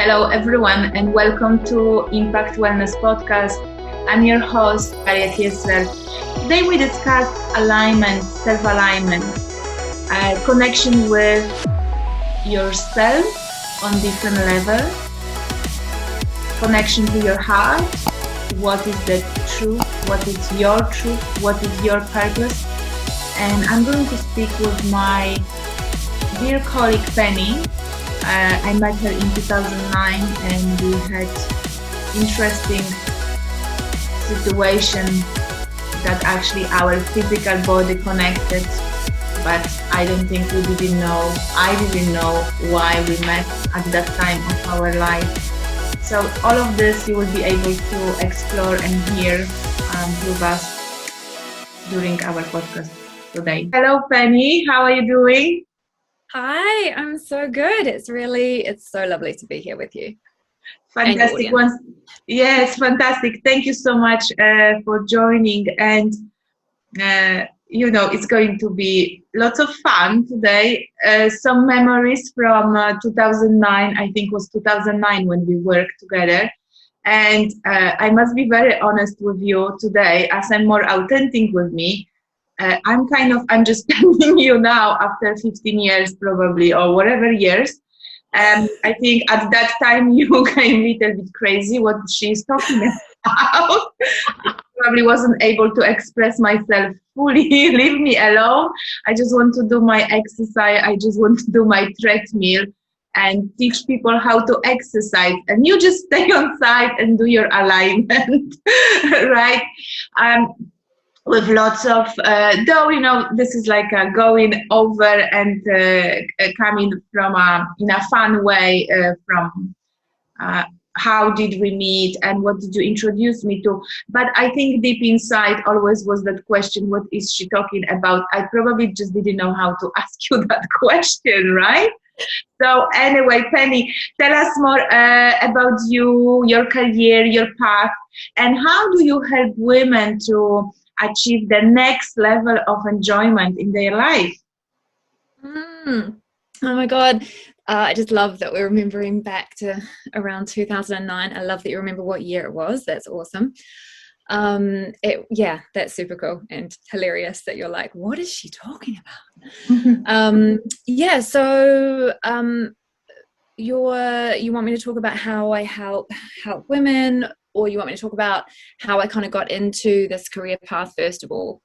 Hello, everyone, and welcome to Impact Wellness Podcast. I'm your host, Daria Kiesler. Today we discuss alignment, self-alignment, connection with yourself on different levels, connection to your heart, what is the truth, what is your truth, what is your purpose. And I'm going to speak with my dear colleague, Penny. I met her in 2009 and we had interesting situation that actually our physical body connected, but I don't think I didn't know why we met at that time of our life. So all of this you will be able to explore and hear with us during our podcast today. Hello Penny, how are you doing? Hi, I'm so good. It's so lovely to be here with you. Fantastic one. Yes, fantastic. Thank you so much for joining. And, it's going to be lots of fun today. Some memories from 2009, I think it was 2009 when we worked together. And I must be very honest with you today, as I'm more authentic with me. I'm just telling you now after 15 years probably, or whatever years. I think at that time you came a little bit crazy what she's talking about. Probably wasn't able to express myself fully. Leave me alone. I just want to do my exercise. I just want to do my treadmill and teach people how to exercise. And you just stay on site and do your alignment, right? With lots of, this is like going over and coming from in a fun way from how did we meet and what did you introduce me to. But I think deep inside always was that question, what is she talking about? I probably just didn't know how to ask you that question, right? So anyway, Penny, tell us more about you, your career, your path, and how do you help women to achieve the next level of enjoyment in their life? Oh my God. I just love that we're remembering back to around 2009. I love that you remember what year it was. That's awesome. That's super cool and hilarious that you're like, what is she talking about? You want me to talk about how I help women, or you want me to talk about how I kind of got into this career path first of all?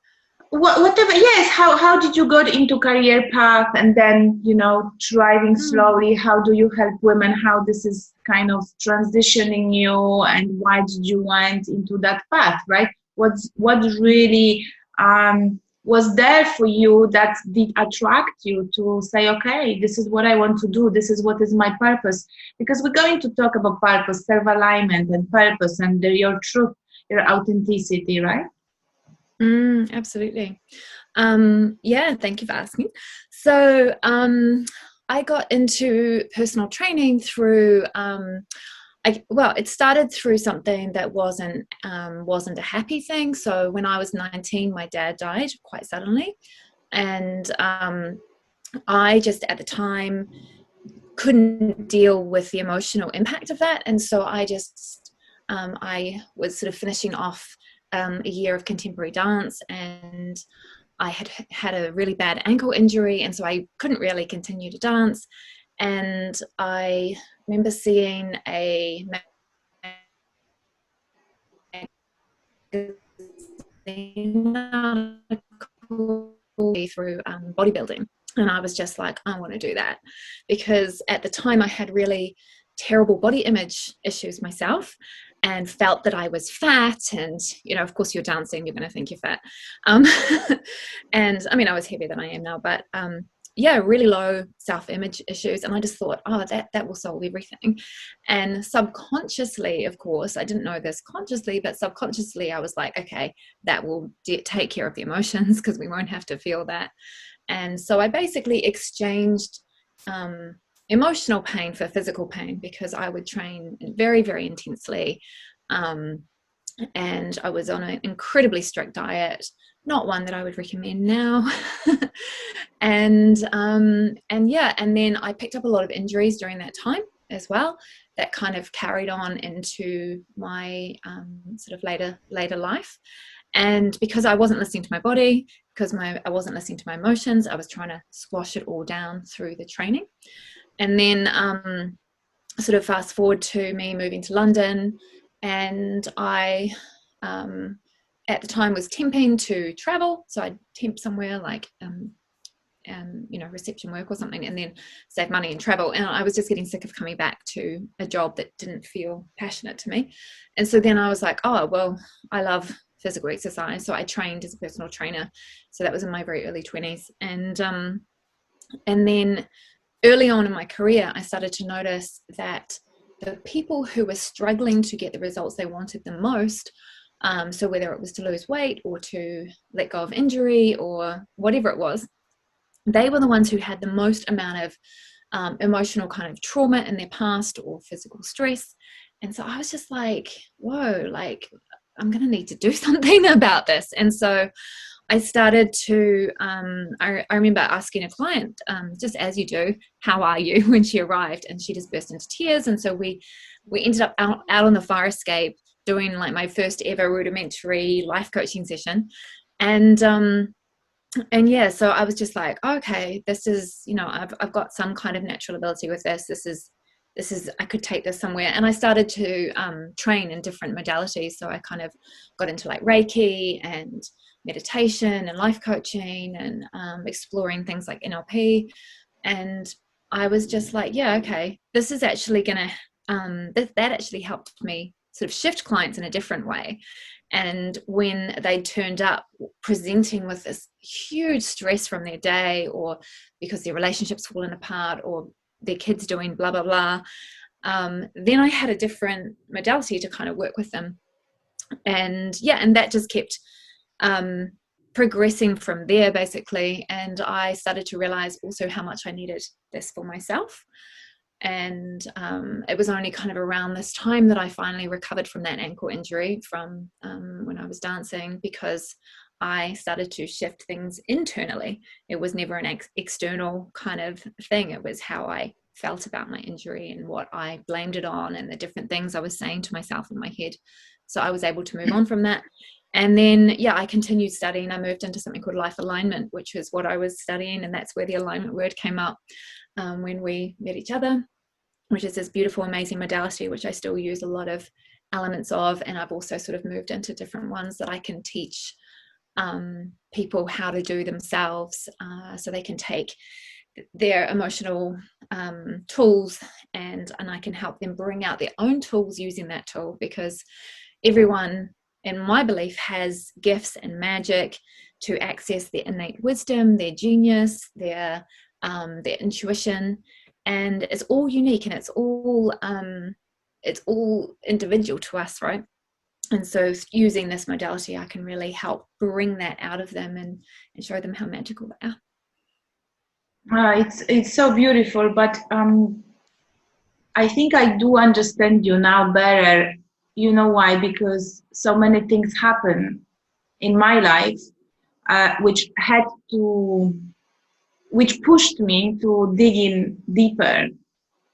Whatever, yes. How did you go into career path and then, driving slowly? How do you help women? How this is kind of transitioning you and why did you went into that path, right? What really was there for you that did attract you to say, okay, this is what I want to do. This is what is my purpose. Because we're going to talk about purpose, self-alignment and purpose and your truth, your authenticity, right? Absolutely. Thank you for asking. So I got into personal training through it started through something that wasn't a happy thing. So when I was 19, my dad died quite suddenly, and I just at the time couldn't deal with the emotional impact of that, and so I was sort of finishing off a year of contemporary dance, and I had a really bad ankle injury, and so I couldn't really continue to dance. And I remember seeing a magazine through bodybuilding, and I was just like, I want to do that, because at the time I had really terrible body image issues myself and felt that I was fat, and of course you're dancing, you're going to think you're fat, and I mean I was heavier than I am now, but really low self-image issues, and I just thought, that will solve everything. And subconsciously, of course, I didn't know this consciously, but subconsciously I was like, okay, that will take care of the emotions because we won't have to feel that. And so I basically exchanged emotional pain for physical pain, because I would train very, very intensely, and I was on an incredibly strict diet, not one that I would recommend now. And then I picked up a lot of injuries during that time as well, that kind of carried on into my sort of later life. And because I wasn't listening to my body, because I wasn't listening to my emotions, I was trying to squash it all down through the training. And then sort of fast forward to me moving to London, and I at the time was temping to travel. So I'd temp somewhere like you know, reception work or something, and then save money and travel. And I was just getting sick of coming back to a job that didn't feel passionate to me. And so then I was like, oh, well, I love physical exercise. So I trained as a personal trainer. So that was in my very early 20s. And then early on in my career, I started to notice that the people who were struggling to get the results they wanted the most, so whether it was to lose weight or to let go of injury or whatever it was, they were the ones who had the most amount of emotional kind of trauma in their past or physical stress. And so I was just like, whoa, like I'm going to need to do something about this. And so I started to, I remember asking a client, just as you do, how are you, when she arrived, and she just burst into tears. And so we ended up out on the fire escape doing like my first ever rudimentary life coaching session. And yeah, so I was just like, okay, this is, you know, I've got some kind of natural ability with this. This is, I could take this somewhere. And I started to train in different modalities. So I kind of got into like Reiki and meditation and life coaching and exploring things like NLP. And I was just like, yeah, okay, this is actually going to, that actually helped me sort of shift clients in a different way. And when they turned up presenting with this huge stress from their day, or because their relationship's fallen apart, or their kids doing blah, blah, blah, then I had a different modality to kind of work with them. And yeah, and that just kept progressing from there, basically. And I started to realize also how much I needed this for myself. And it was only kind of around this time that I finally recovered from that ankle injury from when I was dancing, because I started to shift things internally. It was never an external kind of thing. It was how I felt about my injury and what I blamed it on and the different things I was saying to myself in my head. So I was able to move on from that. And then, yeah, I continued studying. I moved into something called life alignment, which is what I was studying. And that's where the alignment word came up when we met each other, which is this beautiful, amazing modality, which I still use a lot of elements of. And I've also sort of moved into different ones that I can teach people how to do themselves, so they can take their emotional tools and I can help them bring out their own tools using that tool, because everyone, in my belief, has gifts and magic to access their innate wisdom, their genius, their intuition. And it's all unique, and it's all individual to us, right? And so using this modality, I can really help bring that out of them and show them how magical they are. It's so beautiful, but I think I do understand you now better. You know why? Because so many things happen in my life, which pushed me to dig in deeper.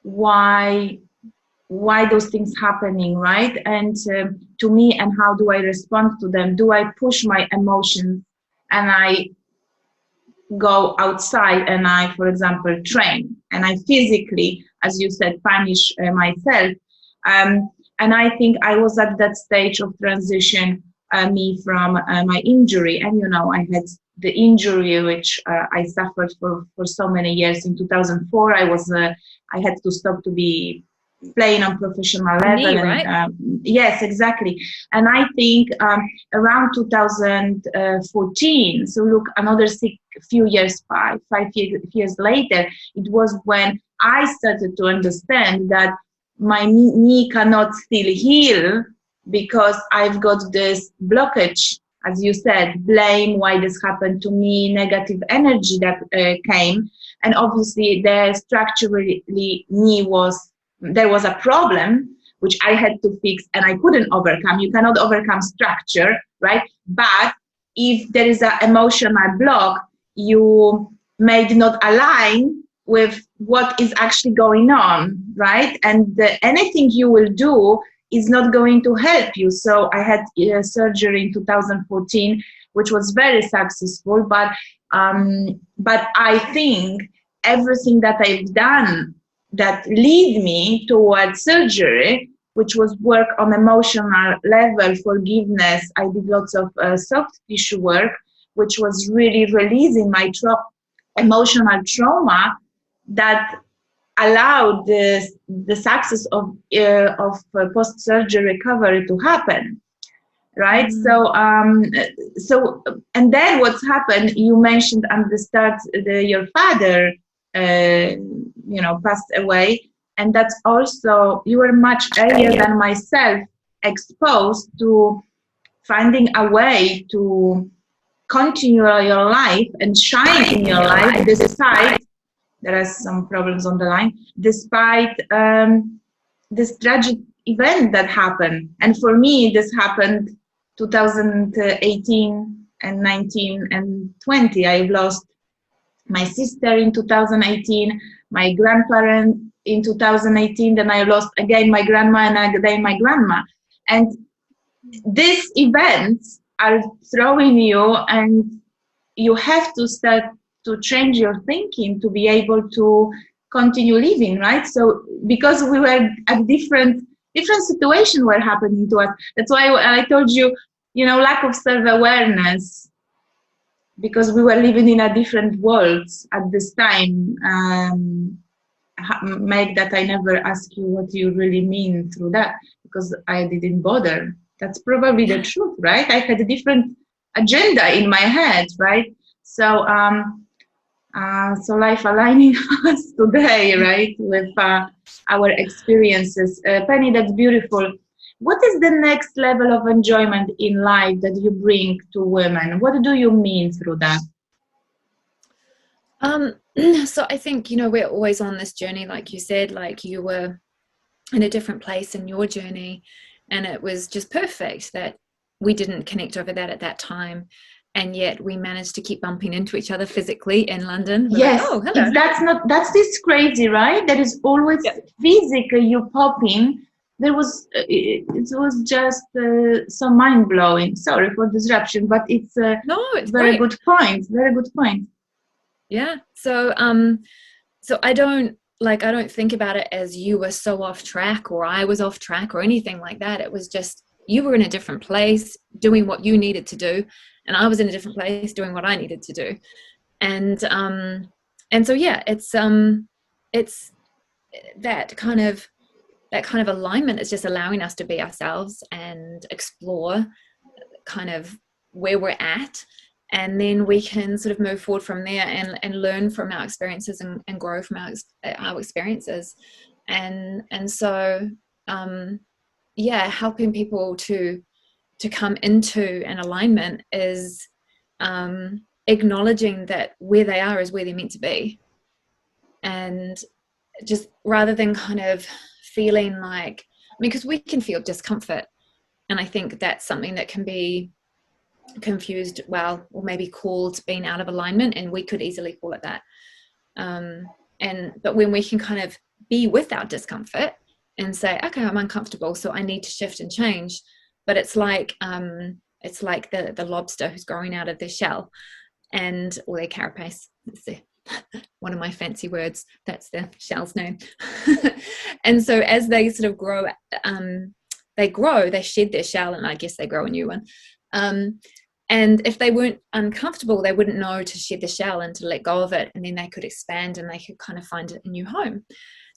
Why those things happening, right? And to me, and how do I respond to them? Do I push my emotions and I go outside and I, for example, train and I physically, as you said, punish myself? And I think I was at that stage of transition, me from my injury. And, you know, I had the injury which I suffered for so many years. In 2004, I had to stop to be playing on professional level. Knee, right? And, yes, exactly. And I think around 2014, so look, another five years later, it was when I started to understand that my knee cannot still heal because I've got this blockage, as you said, blame, why this happened to me, negative energy that came. And obviously structurally there was a problem which I had to fix and I couldn't overcome. You cannot overcome structure, right? But if there is an emotional block, you may not align with what is actually going on, right? And anything you will do is not going to help you. So I had surgery in 2014, which was very successful, but I think everything that I've done that lead me towards surgery, which was work on emotional level, forgiveness. I did lots of soft tissue work, which was really releasing my emotional trauma that allowed the success of post-surgery recovery to happen. Right. So and then what's happened, you mentioned at the start, your father passed away, and that's also, you were much earlier than myself exposed to finding a way to continue your life and shine in your life despite, there are some problems on the line, despite this tragic event that happened. And for me, this happened 2018 and 19 and 20. I've lost my sister in 2018, my grandparent in 2018, then I lost again my grandma and again my grandma. And these events are throwing you, and you have to start to change your thinking to be able to continue living, right? So because we were at different situations were happening to us. That's why I told you, lack of self-awareness, because we were living in a different worlds at this time, make that I never ask you what you really mean through that, because I didn't bother. That's probably the truth, right? I had a different agenda in my head, right? So so life aligning us today, right, with our experiences. Penny, that's beautiful. What is the next level of enjoyment in life that you bring to women? What do you mean through that? So I think, we're always on this journey, like you said, like you were in a different place in your journey, and it was just perfect that we didn't connect over that at that time. And yet we managed to keep bumping into each other physically in London. We're yes, like, oh, hello. That's this crazy, right? There is always physically you popping. There was, it was just so mind-blowing. Sorry for disruption, but it's it's very great. good point. Very good point. Yeah. So, so I don't think about it as you were so off track or I was off track or anything like that. It was just, you were in a different place doing what you needed to do, and I was in a different place doing what I needed to do. And so, yeah, it's that kind of alignment is just allowing us to be ourselves and explore kind of where we're at, and then we can sort of move forward from there and learn from our experiences and grow from our experiences. And so helping people to come into an alignment is acknowledging that where they are is where they're meant to be, and just rather than kind of feeling like, because we can feel discomfort, and I think that's something that can be confused, or maybe called being out of alignment, and we could easily call it that. But when we can kind of be with our discomfort and say, okay, I'm uncomfortable, so I need to shift and change. But it's like the lobster who's growing out of their shell, or their carapace. It's one of my fancy words. That's the shell's name. And so as they sort of grow, they shed their shell, and I guess they grow a new one. And if they weren't uncomfortable, they wouldn't know to shed the shell and to let go of it, and then they could expand and they could kind of find a new home.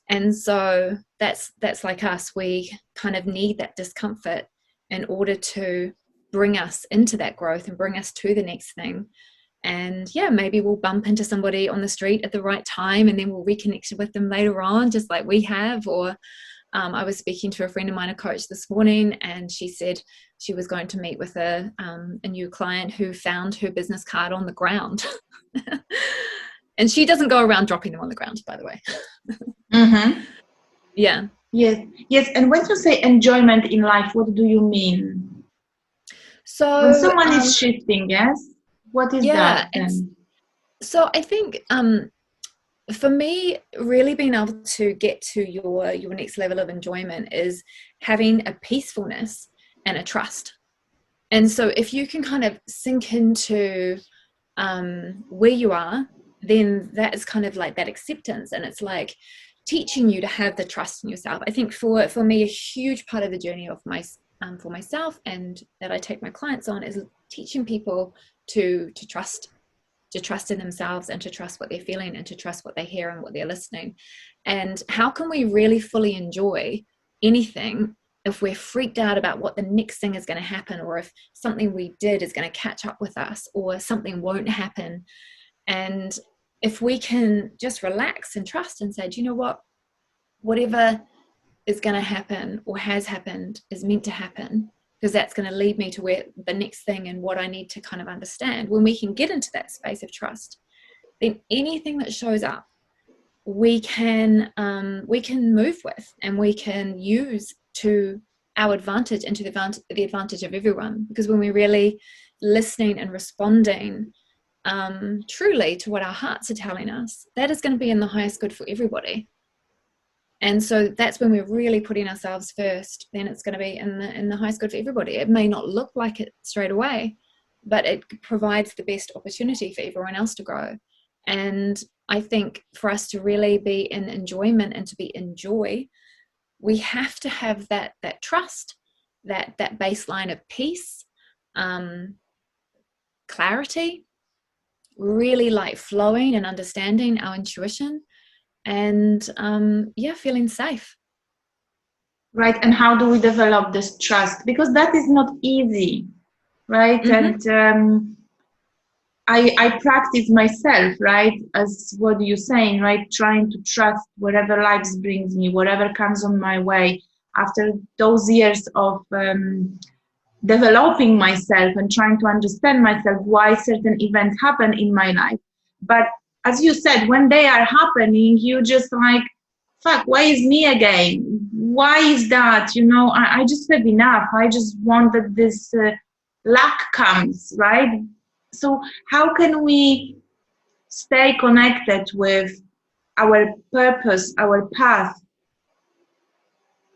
And so that's like us. We kind of need that discomfort in order to bring us into that growth and bring us to the next thing. And maybe we'll bump into somebody on the street at the right time, and then we'll reconnect with them later on, just like we have. Or I was speaking to a friend of mine, a coach, this morning, and she said she was going to meet with a new client who found her business card on the ground. And she doesn't go around dropping them on the ground, by the way. Mm-hmm. Yeah. Yes. And when you say enjoyment in life, what do you mean? So when someone is shifting, yes? What is that then? So I think for me, really being able to get to your next level of enjoyment is having a peacefulness and a trust. And so if you can kind of sink into where you are, then that is kind of like that acceptance, and it's like teaching you to have the trust in yourself. I think for me, a huge part of the journey of my for myself, and that I take my clients on, is teaching people to trust in themselves, and to trust what they're feeling, and to trust what they hear and what they're listening. And how can we really fully enjoy anything if we're freaked out about what the next thing is going to happen, or if something we did is going to catch up with us, or something won't happen? And if we can just relax and trust and say, do you know what, whatever is going to happen or has happened is meant to happen, because that's going to lead me to where the next thing and what I need to kind of understand. When we can get into that space of trust, then anything that shows up, we can move with, and we can use to our advantage and to the advantage of everyone. Because when we're really listening and responding truly to what our hearts are telling us, that is going to be in the highest good for everybody. And so that's when we're really putting ourselves first, then it's going to be in the highest good for everybody. It may not look like it straight away, but it provides the best opportunity for everyone else to grow. And I think for us to really be in enjoyment and to be in joy, we have to have that trust, that baseline of peace, clarity, really like flowing and understanding our intuition, and feeling safe. Right. And how do we develop this trust? Because that is not easy, right? Mm-hmm. And I practice myself, right? As what you're saying, right? Trying to trust whatever life brings me, whatever comes on my way. After those years of developing myself and trying to understand myself, why certain events happen in my life. But as you said, when they are happening, you just like, fuck, why is me again? Why is that? You know, I just have enough. I just want that this luck comes, right? So how can we stay connected with our purpose, our path?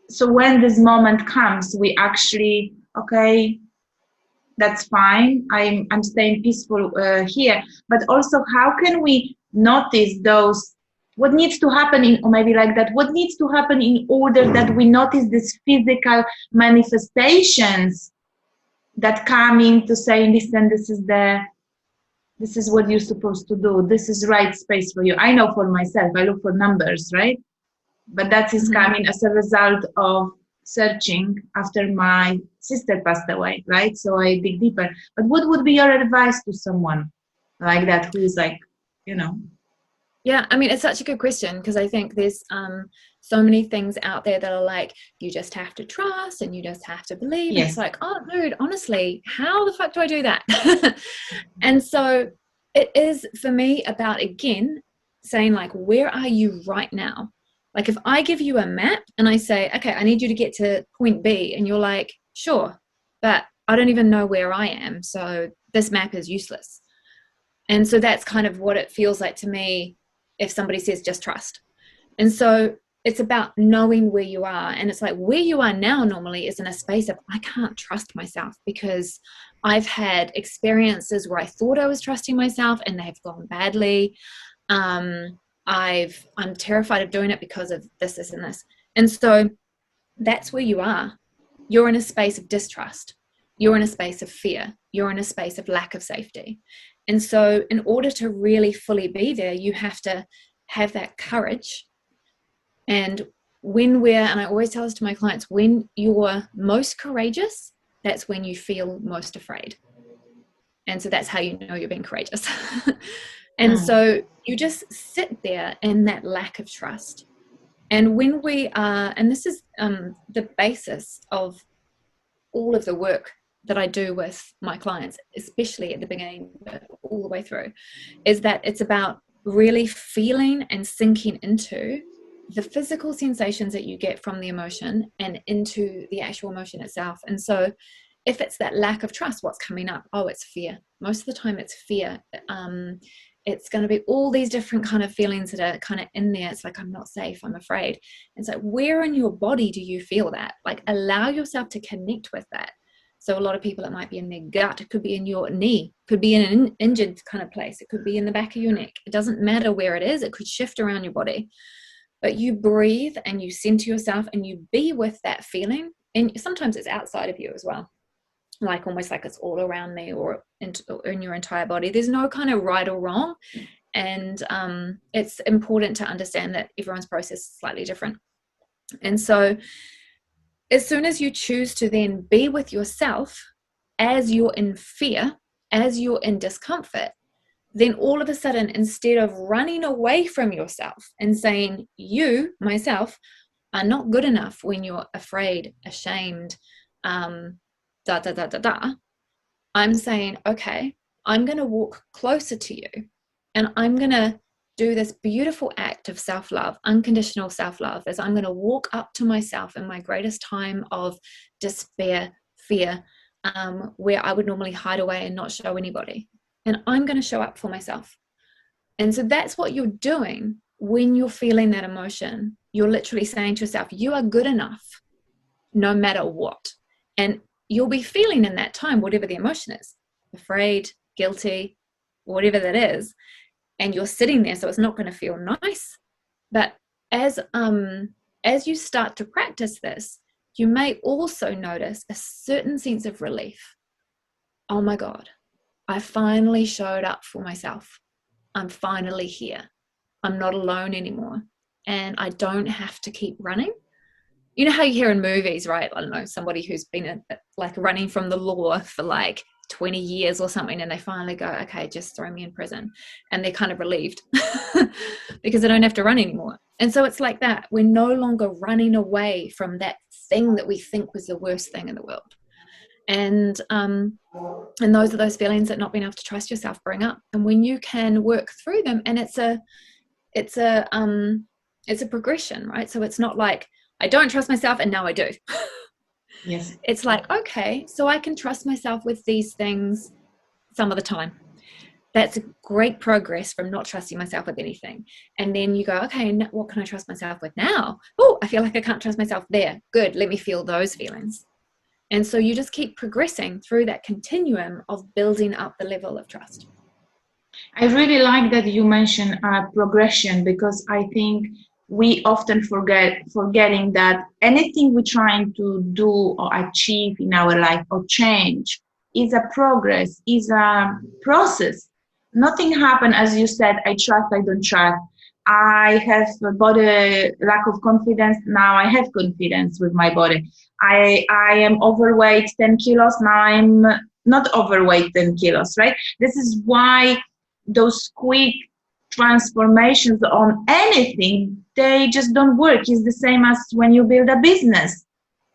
So when this moment comes, we actually, okay, that's fine. I'm staying peaceful here. But also, how can we notice those, what needs to happen in, or maybe like that, what needs to happen in order that we notice these physical manifestations that come into saying, listen, this is what you're supposed to do. This is right space for you. I know for myself, I look for numbers, right? But that is coming as a result of searching after my sister passed away, right? So I dig deeper. But what would be your advice to someone like that who is like, you know? Yeah, I mean, it's such a good question, because I think there's so many things out there that are like, you just have to trust and you just have to believe. Yes. And it's like, oh, dude, honestly, how the fuck do I do that? And so it is, for me, about, again, saying like, where are you right now? Like if I give you a map and I say, okay, I need you to get to point B, and you're like, sure, but I don't even know where I am, so this map is useless. And so that's kind of what it feels like to me if somebody says just trust. And so it's about knowing where you are. And it's like where you are now normally is in a space of I can't trust myself, because I've had experiences where I thought I was trusting myself and they have gone badly. I'm terrified of doing it because of this and this. And so that's where you are. You're in a space of distrust. You're in a space of fear. You're in a space of lack of safety. And so in order to really fully be there, you have to have that courage. And and I always tell this to my clients, when you're most courageous, that's when you feel most afraid. And so that's how you know you're being courageous. And so you just sit there in that lack of trust. And when we are, and this is the basis of all of the work that I do with my clients, especially at the beginning, but all the way through, is that it's about really feeling and sinking into the physical sensations that you get from the emotion and into the actual emotion itself. And so if it's that lack of trust, what's coming up? Oh, it's fear. Most of the time it's fear. It's going to be all these different kind of feelings that are kind of in there. It's like, I'm not safe, I'm afraid. It's like, where in your body do you feel that? Like, allow yourself to connect with that. So a lot of people, it might be in their gut, it could be in your knee, could be in an injured kind of place, it could be in the back of your neck. It doesn't matter where it is, it could shift around your body. But you breathe and you center yourself and you be with that feeling. And sometimes it's outside of you as well, like almost like it's all around me or in your entire body. There's no kind of right or wrong. And it's important to understand that everyone's process is slightly different. And so as soon as you choose to then be with yourself as you're in fear, as you're in discomfort, then all of a sudden, instead of running away from yourself and saying, you, myself, are not good enough when you're afraid, ashamed, I'm saying, okay, I'm going to walk closer to you and I'm going to do this beautiful act of self-love, unconditional self-love, as I'm going to walk up to myself in my greatest time of despair, fear, where I would normally hide away and not show anybody. And I'm going to show up for myself. And so that's what you're doing when you're feeling that emotion. You're literally saying to yourself, you are good enough no matter what. And you'll be feeling in that time, whatever the emotion is, afraid, guilty, whatever that is. And you're sitting there, so it's not going to feel nice. But as you start to practice this, you may also notice a certain sense of relief. Oh my God, I finally showed up for myself. I'm finally here. I'm not alone anymore. And I don't have to keep running. You know how you hear in movies, right? I don't know, somebody who's been like running from the law for like 20 years or something, and they finally go, okay, just throw me in prison. And they're kind of relieved because they don't have to run anymore. And so it's like that. We're no longer running away from that thing that we think was the worst thing in the world. And those are those feelings that not being able to trust yourself bring up. And when you can work through them, and it's a progression, right? So it's not like I don't trust myself and now I do. Yes. It's like, okay, so I can trust myself with these things some of the time. That's a great progress from not trusting myself with anything. And then you go, okay, what can I trust myself with now? Oh, I feel like I can't trust myself there. Good, let me feel those feelings. And so you just keep progressing through that continuum of building up the level of trust. I really like that you mentioned progression, because I think we often forgetting that anything we're trying to do or achieve in our life or change is a progress, is a process. Nothing happened, as you said, I trust, I don't trust. I have a body lack of confidence. Now I have confidence with my body. I am overweight 10 kilos. Now I'm not overweight 10 kilos, right? This is why those quick transformations on anything, they just don't work. It's the same as when you build a business.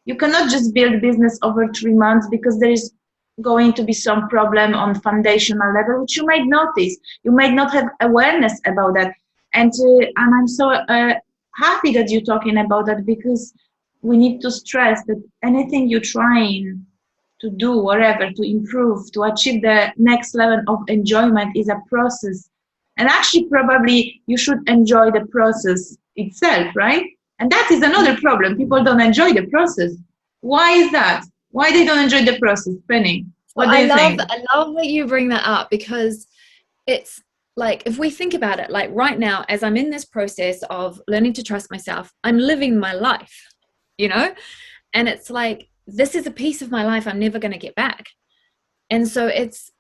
You cannot just build business over 3 months, because there is going to be some problem on foundational level, which you might notice. You might not have awareness about that. And I'm so happy that you're talking about that, because we need to stress that anything you're trying to do, whatever, to improve, to achieve the next level of enjoyment is a process. And actually, probably you should enjoy the process itself, right? And that is another problem. People don't enjoy the process. Why is that? Why they don't enjoy the process, Penny? What do you think? I love that you bring that up, because it's like, if we think about it, like right now, as I'm in this process of learning to trust myself, I'm living my life, you know? And it's like, this is a piece of my life I'm never going to get back. And so it's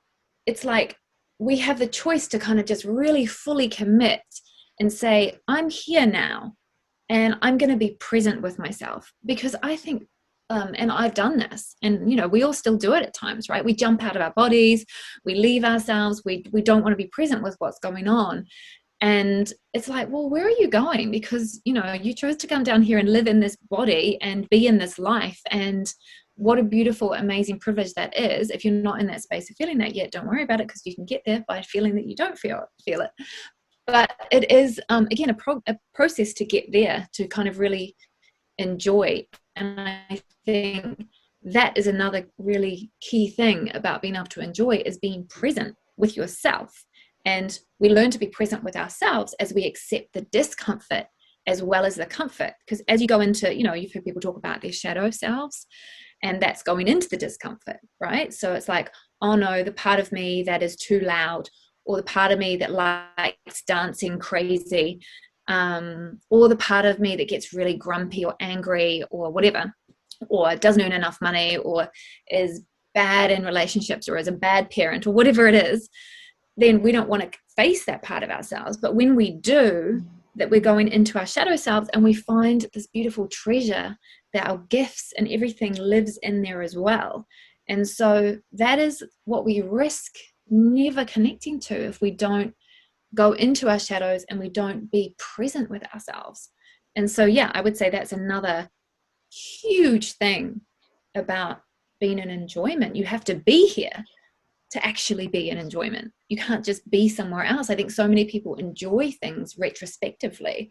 like we have the choice to kind of just really fully commit and say, I'm here now and I'm going to be present with myself. Because I think, and I've done this, and you know, we all still do it at times, right? We jump out of our bodies, we leave ourselves, we don't want to be present with what's going on. And it's like, well, where are you going? Because, you know, you chose to come down here and live in this body and be in this life. And what a beautiful, amazing privilege that is. If you're not in that space of feeling that yet, don't worry about it, because you can get there by feeling that you don't feel it. But it is, again, a process to get there, to kind of really enjoy. And I think that is another really key thing about being able to enjoy, is being present with yourself And we learn to be present with ourselves as we accept the discomfort as well as the comfort. Because as you go into, you know, you've heard people talk about their shadow selves, and that's going into the discomfort, right? So it's like, oh no, the part of me that is too loud, or the part of me that likes dancing crazy, or the part of me that gets really grumpy or angry or whatever, or doesn't earn enough money, or is bad in relationships, or is a bad parent, or whatever it is, then we don't want to face that part of ourselves. But when we do, that we're going into our shadow selves, and we find this beautiful treasure that our gifts and everything lives in there as well. And so that is what we risk never connecting to if we don't go into our shadows and we don't be present with ourselves. And so, yeah, I would say that's another huge thing about being in enjoyment. You have to be here to actually be in enjoyment. You can't just be somewhere else. I think so many people enjoy things retrospectively.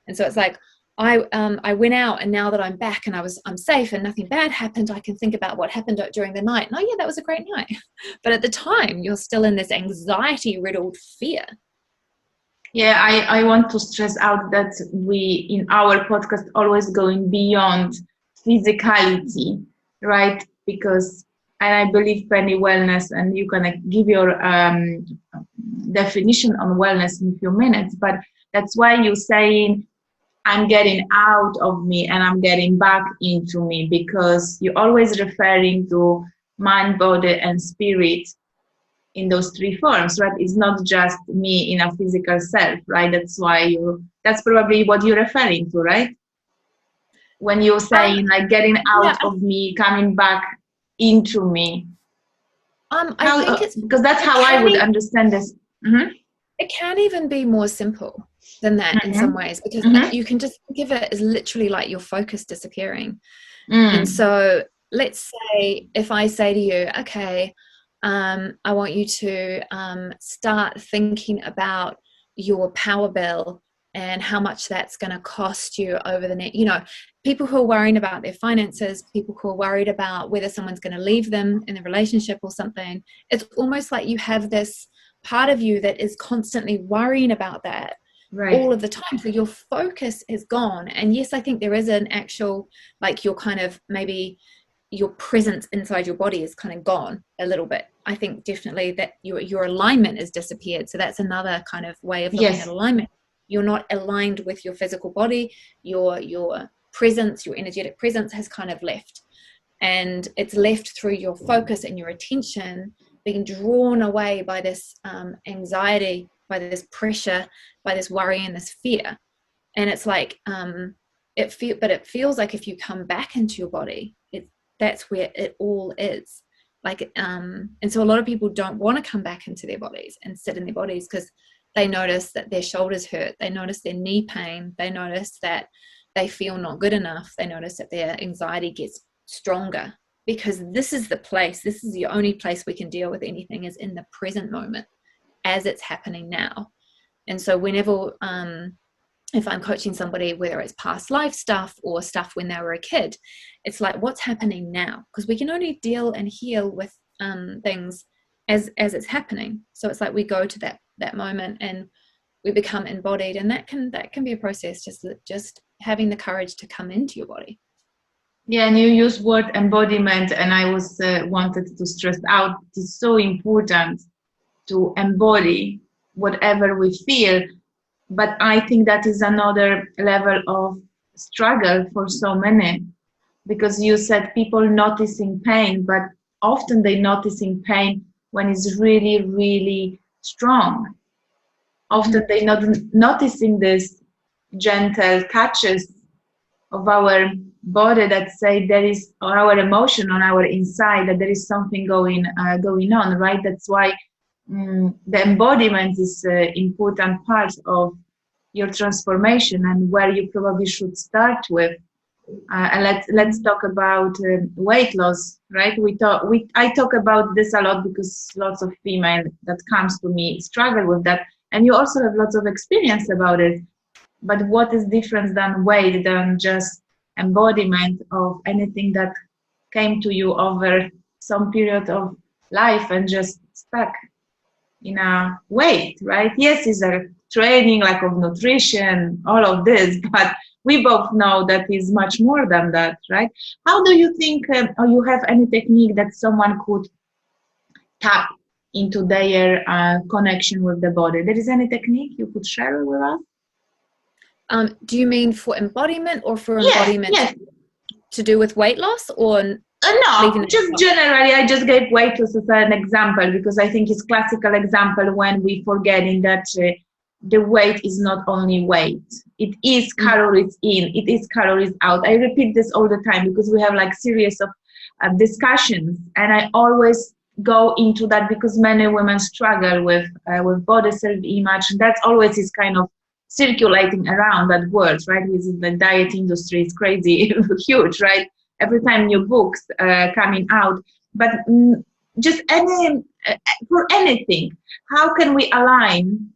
And so it's like, I went out, and now that I'm back and I'm safe and nothing bad happened, I can think about what happened during the night. And, oh yeah, that was a great night. But at the time, you're still in this anxiety-riddled fear. Yeah, I want to stress out that we, in our podcast, always going beyond physicality, right? Because, and I believe Penny wellness, and you can give your definition on wellness in a few minutes, but that's why you're saying, I'm getting out of me and I'm getting back into me, because you're always referring to mind, body, and spirit in those three forms, right? It's not just me in a physical self, right? That's why that's probably what you're referring to, right? When you're saying like getting out of me, coming back into me. I think it's because that's how I would understand this. Mm-hmm. It can even be more simple than that in some ways, because you can just think of it as literally like your focus disappearing. And so let's say if I say to you, okay, I want you to start thinking about your power bill and how much that's going to cost you over the next, you know, people who are worrying about their finances, people who are worried about whether someone's going to leave them in a relationship or something. It's almost like you have this part of you that is constantly worrying about that all of the time. So your focus is gone. And yes, I think there is an actual, like, your kind of, maybe your presence inside your body is kind of gone a little bit. I think definitely that your alignment has disappeared. So that's another kind of way of looking at alignment. You're not aligned with your physical body. Your presence, your energetic presence has kind of left. And it's left through your focus and your attention being drawn away by this anxiety, by this pressure, by this worry and this fear. And it's like, it feels like if you come back into your body, that's where it all is. Like, and so a lot of people don't want to come back into their bodies and sit in their bodies because they notice that their shoulders hurt, they notice their knee pain, they notice that they feel not good enough, they notice that their anxiety gets stronger, because this is the only place we can deal with anything, is in the present moment as it's happening now. And so whenever if I'm coaching somebody, whether it's past life stuff or stuff when they were a kid, it's like, what's happening now? Because we can only deal and heal with things as it's happening. So it's like we go to that moment and we become embodied, and that can be a process, just having the courage to come into your body. Yeah, and you use word embodiment, and I was wanted to stress out, it's so important to embody whatever we feel. But I think that is another level of struggle for so many, because you said people noticing pain, but often they noticing pain when it's really, really strong. Often they not noticing this gentle touches of our body that say there is, or our emotion on our inside, that there is something going on, right? That's why the embodiment is an important part of your transformation, and where you probably should start with. And let's talk about weight loss, right? I talk about this a lot because lots of female that comes to me struggle with that, and you also have lots of experience about it. But what is different than weight, than just embodiment of anything that came to you over some period of life and just stuck? in a weight, right? Yes, it's a training, like of nutrition, all of this, but we both know that is much more than that, right? How do you think, or you have any technique that someone could tap into their connection with the body? There is any technique you could share with us? Do you mean for embodiment, or for Yes, embodiment yes. to do with weight loss, or No, leaving it just off? generally, I just gave weight loss as an example because I think it's classical example when we forgetting that the weight is not only weight. It is calories in, it is calories out. I repeat this all the time because we have like series of discussions, and I always go into that because many women struggle with body self-image. That's always is kind of circulating around that word, right? With the diet industry, it's crazy, huge, right? Every time new books coming out, but just any for anything, how can we align,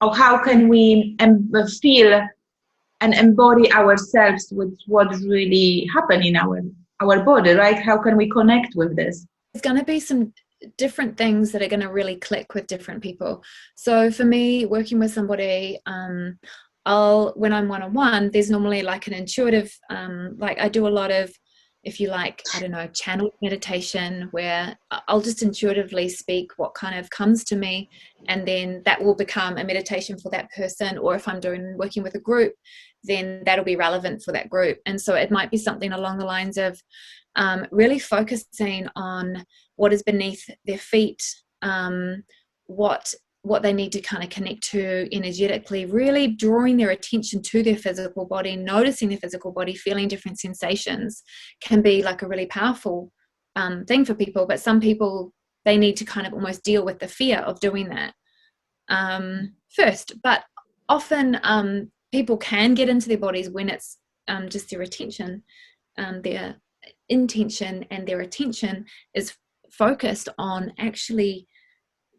or how can we feel and embody ourselves with what really happen in our body, right? How can we connect with this? There's going to be some different things that are going to really click with different people. So for me, working with somebody, when I'm one-on-one, there's normally like an intuitive, like I do a lot of, if you like, I don't know, channel meditation, where I'll just intuitively speak what kind of comes to me, and then that will become a meditation for that person. Or if I'm working with a group, then that'll be relevant for that group. And so it might be something along the lines of really focusing on what is beneath their feet, what they need to kind of connect to energetically, really drawing their attention to their physical body, noticing their physical body, feeling different sensations can be like a really powerful thing for people. But some people, they need to kind of almost deal with the fear of doing that first. But often people can get into their bodies when it's just their attention, their intention and their attention is focused on actually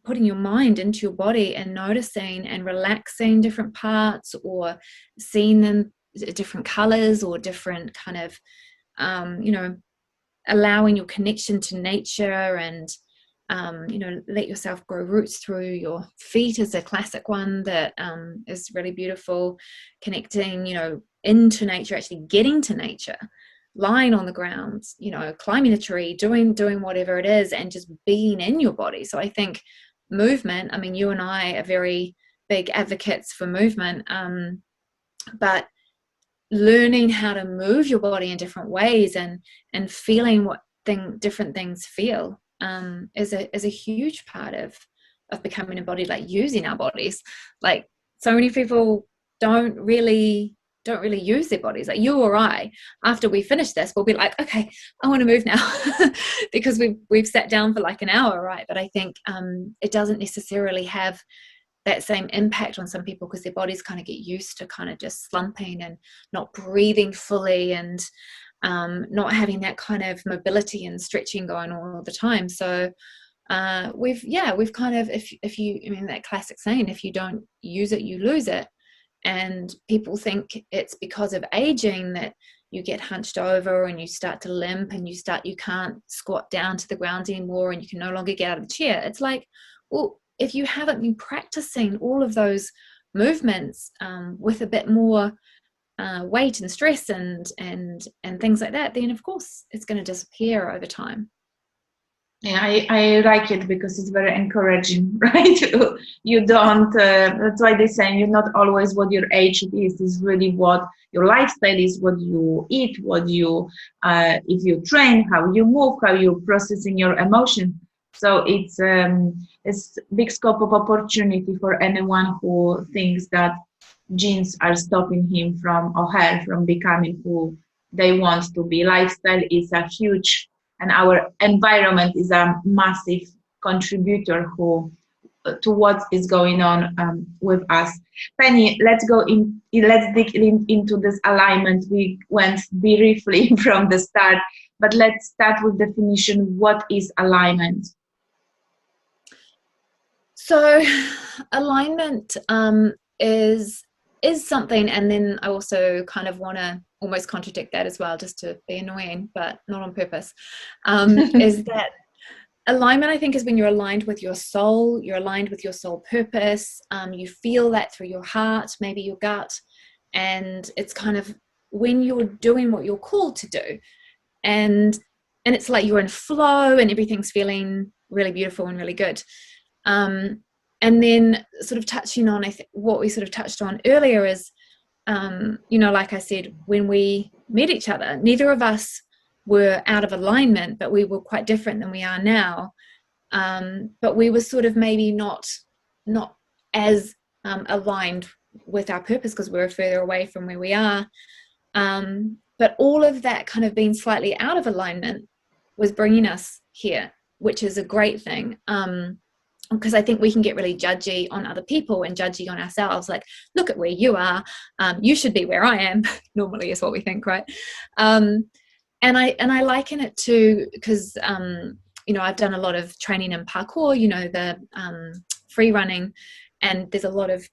putting your mind into your body and noticing and relaxing different parts, or seeing them different colors, or different kind of allowing your connection to nature, and let yourself grow roots through your feet is a classic one that is really beautiful. Connecting into nature, actually getting to nature, lying on the ground, climbing a tree, doing whatever it is, and just being in your body. So I think movement, I mean, you and I are very big advocates for movement, but learning how to move your body in different ways, and feeling what different things feel is a huge part of becoming embodied, like using our bodies. Like, so many people don't really use their bodies. Like you or I, after we finish this, we'll be like, okay, I want to move now because we've sat down for like an hour, right? But I think it doesn't necessarily have that same impact on some people, because their bodies kind of get used to kind of just slumping and not breathing fully, and not having that kind of mobility and stretching going on all the time. So we've kind of, if you, I mean, that classic saying, if you don't use it, you lose it. And people think it's because of aging that you get hunched over and you start to limp, and you can't squat down to the ground anymore, and you can no longer get out of the chair. It's like, well, if you haven't been practicing all of those movements with a bit more weight and stress and things like that, then of course it's going to disappear over time. Yeah, I like it because it's very encouraging, right? You don't, that's why they say you're not always what your age is really what your lifestyle is, what you eat, what you, if you train, how you move, how you're processing your emotions. So it's big scope of opportunity for anyone who thinks that genes are stopping him from, or her from becoming who they want to be. Lifestyle is a huge, and our environment is a massive contributor to what is going on with us. Penny, let's dig into this alignment. We went briefly from the start, but let's start with definition. What is alignment? So alignment is something, and then I also kind of want to almost contradict that as well, just to be annoying, but not on purpose, is that alignment, I think, is when you're aligned with your soul, you're aligned with your soul purpose. You feel that through your heart, maybe your gut, and it's kind of when you're doing what you're called to do, and it's like you're in flow and everything's feeling really beautiful and really good. And then sort of touching on, what we sort of touched on earlier is, like I said, when we met each other, neither of us were out of alignment, but we were quite different than we are now. But we were sort of maybe not as aligned with our purpose because we were further away from where we are. But all of that kind of being slightly out of alignment was bringing us here, which is a great thing. Because I think we can get really judgy on other people and judgy on ourselves. Like, look at where you are. You should be where I am. Normally is what we think, right? And I liken it to, because I've done a lot of training in parkour. The free running, and there's a lot of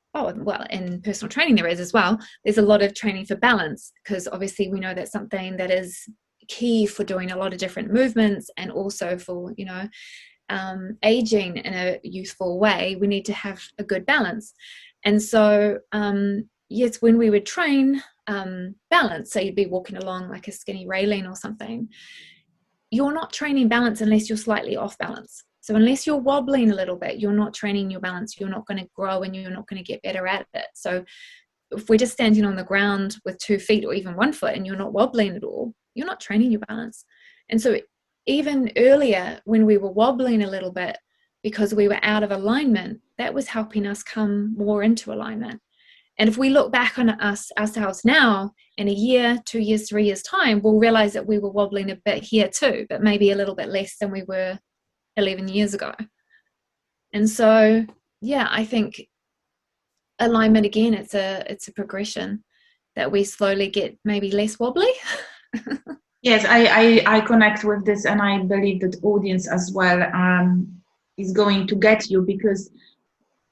in personal training there is as well. There's a lot of training for balance, because obviously we know that's something that is key for doing a lot of different movements, and also for aging in a youthful way. We need to have a good balance. And so yes, when we would train balance, so you'd be walking along like a skinny railing or something, you're not training balance unless you're slightly off balance. So unless you're wobbling a little bit, you're not training your balance. You're not going to grow and you're not going to get better at it. So if we're just standing on the ground with 2 feet or even 1 foot and you're not wobbling at all, you're not training your balance. And so even earlier, when we were wobbling a little bit because we were out of alignment, that was helping us come more into alignment. And if we look back on ourselves now, in a year, 2 years, 3 years' time, we'll realize that we were wobbling a bit here too, but maybe a little bit less than we were 11 years ago. And so, yeah, I think alignment, again, it's a progression that we slowly get maybe less wobbly. Yes, I connect with this, and I believe that audience as well is going to get you, because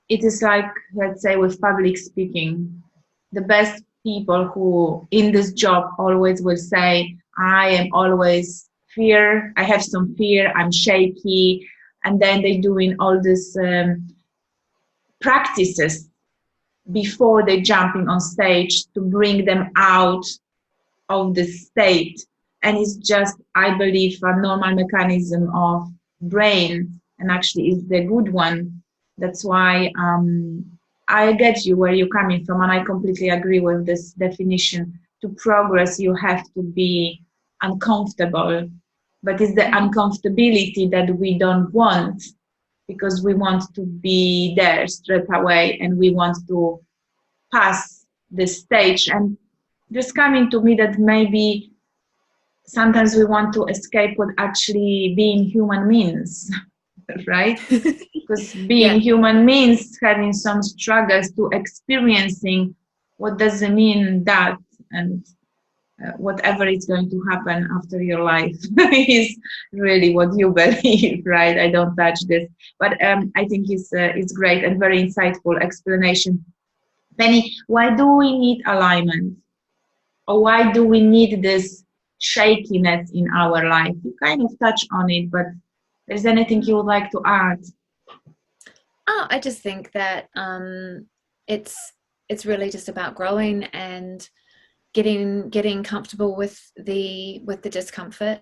it is like, let's say, with public speaking, the best people who in this job always will say, I am always fear, I have some fear, I'm shaky, and then they're doing all these practices before they jumping on stage to bring them out of the state. And it's just, I believe, a normal mechanism of brain, and actually is the good one. That's why I get you where you're coming from, and I completely agree with this definition. To progress, you have to be uncomfortable, but it's the uncomfortability that we don't want, because we want to be there straight away and we want to pass this stage. And just coming to me that maybe sometimes we want to escape what actually being human means, right? Because being human means having some struggles to experiencing what does it mean that, and whatever is going to happen after your life is really what you believe, right? I don't touch this, but I think it's great and very insightful explanation. Penny, why do we need alignment, or why do we need this shakiness in our life? You kind of touch on it, but is anything you would like to add? Oh, I just think that it's really just about growing and getting comfortable with the discomfort,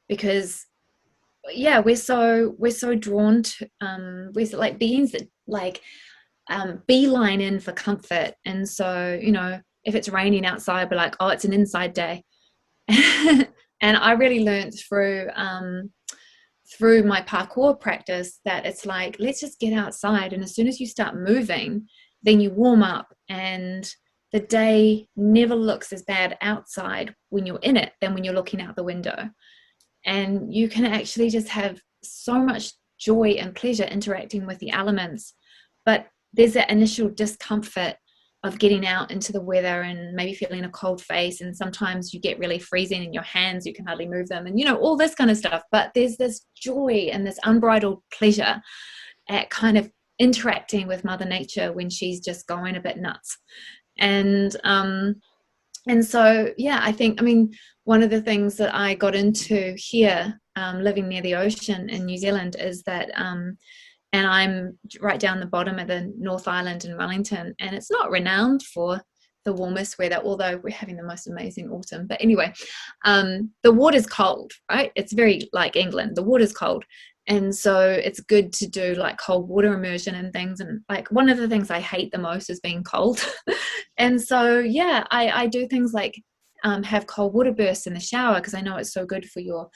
because we're so drawn to we're like beings that like beeline in for comfort. And so if it's raining outside, we're like, oh, it's an inside day. And I really learned through my parkour practice that it's like, let's just get outside, and as soon as you start moving, then you warm up, and the day never looks as bad outside when you're in it than when you're looking out the window. And you can actually just have so much joy and pleasure interacting with the elements. But there's that initial discomfort of getting out into the weather and maybe feeling a cold face, and sometimes you get really freezing in your hands, you can hardly move them, and all this kind of stuff. But there's this joy and this unbridled pleasure at kind of interacting with Mother Nature when she's just going a bit nuts. And And so, yeah, I think, I mean, one of the things that I got into here, living near the ocean in New Zealand, is that, and I'm right down the bottom of the North Island in Wellington, and it's not renowned for the warmest weather, although we're having the most amazing autumn. But anyway, the water's cold, right? It's very like England, the water's cold. And so it's good to do like cold water immersion and things. And like one of the things I hate the most is being cold. And so, yeah, I do things like have cold water bursts in the shower, because I know it's so good for your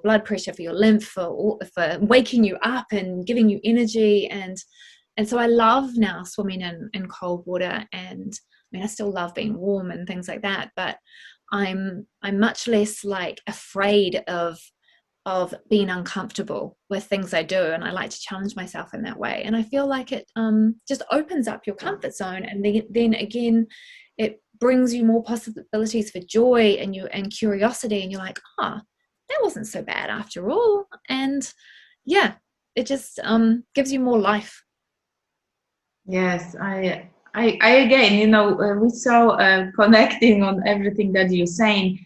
blood pressure, for your lymph, for waking you up and giving you energy. And so I love now swimming in cold water. And I mean, I still love being warm and things like that, but I'm much less like afraid of being uncomfortable with things I do, and I like to challenge myself in that way. And I feel like it just opens up your comfort zone, and then again, it brings you more possibilities for joy and curiosity, and you're like, that wasn't so bad after all. And yeah, it just gives you more life. Yes, I again, we saw connecting on everything that you're saying,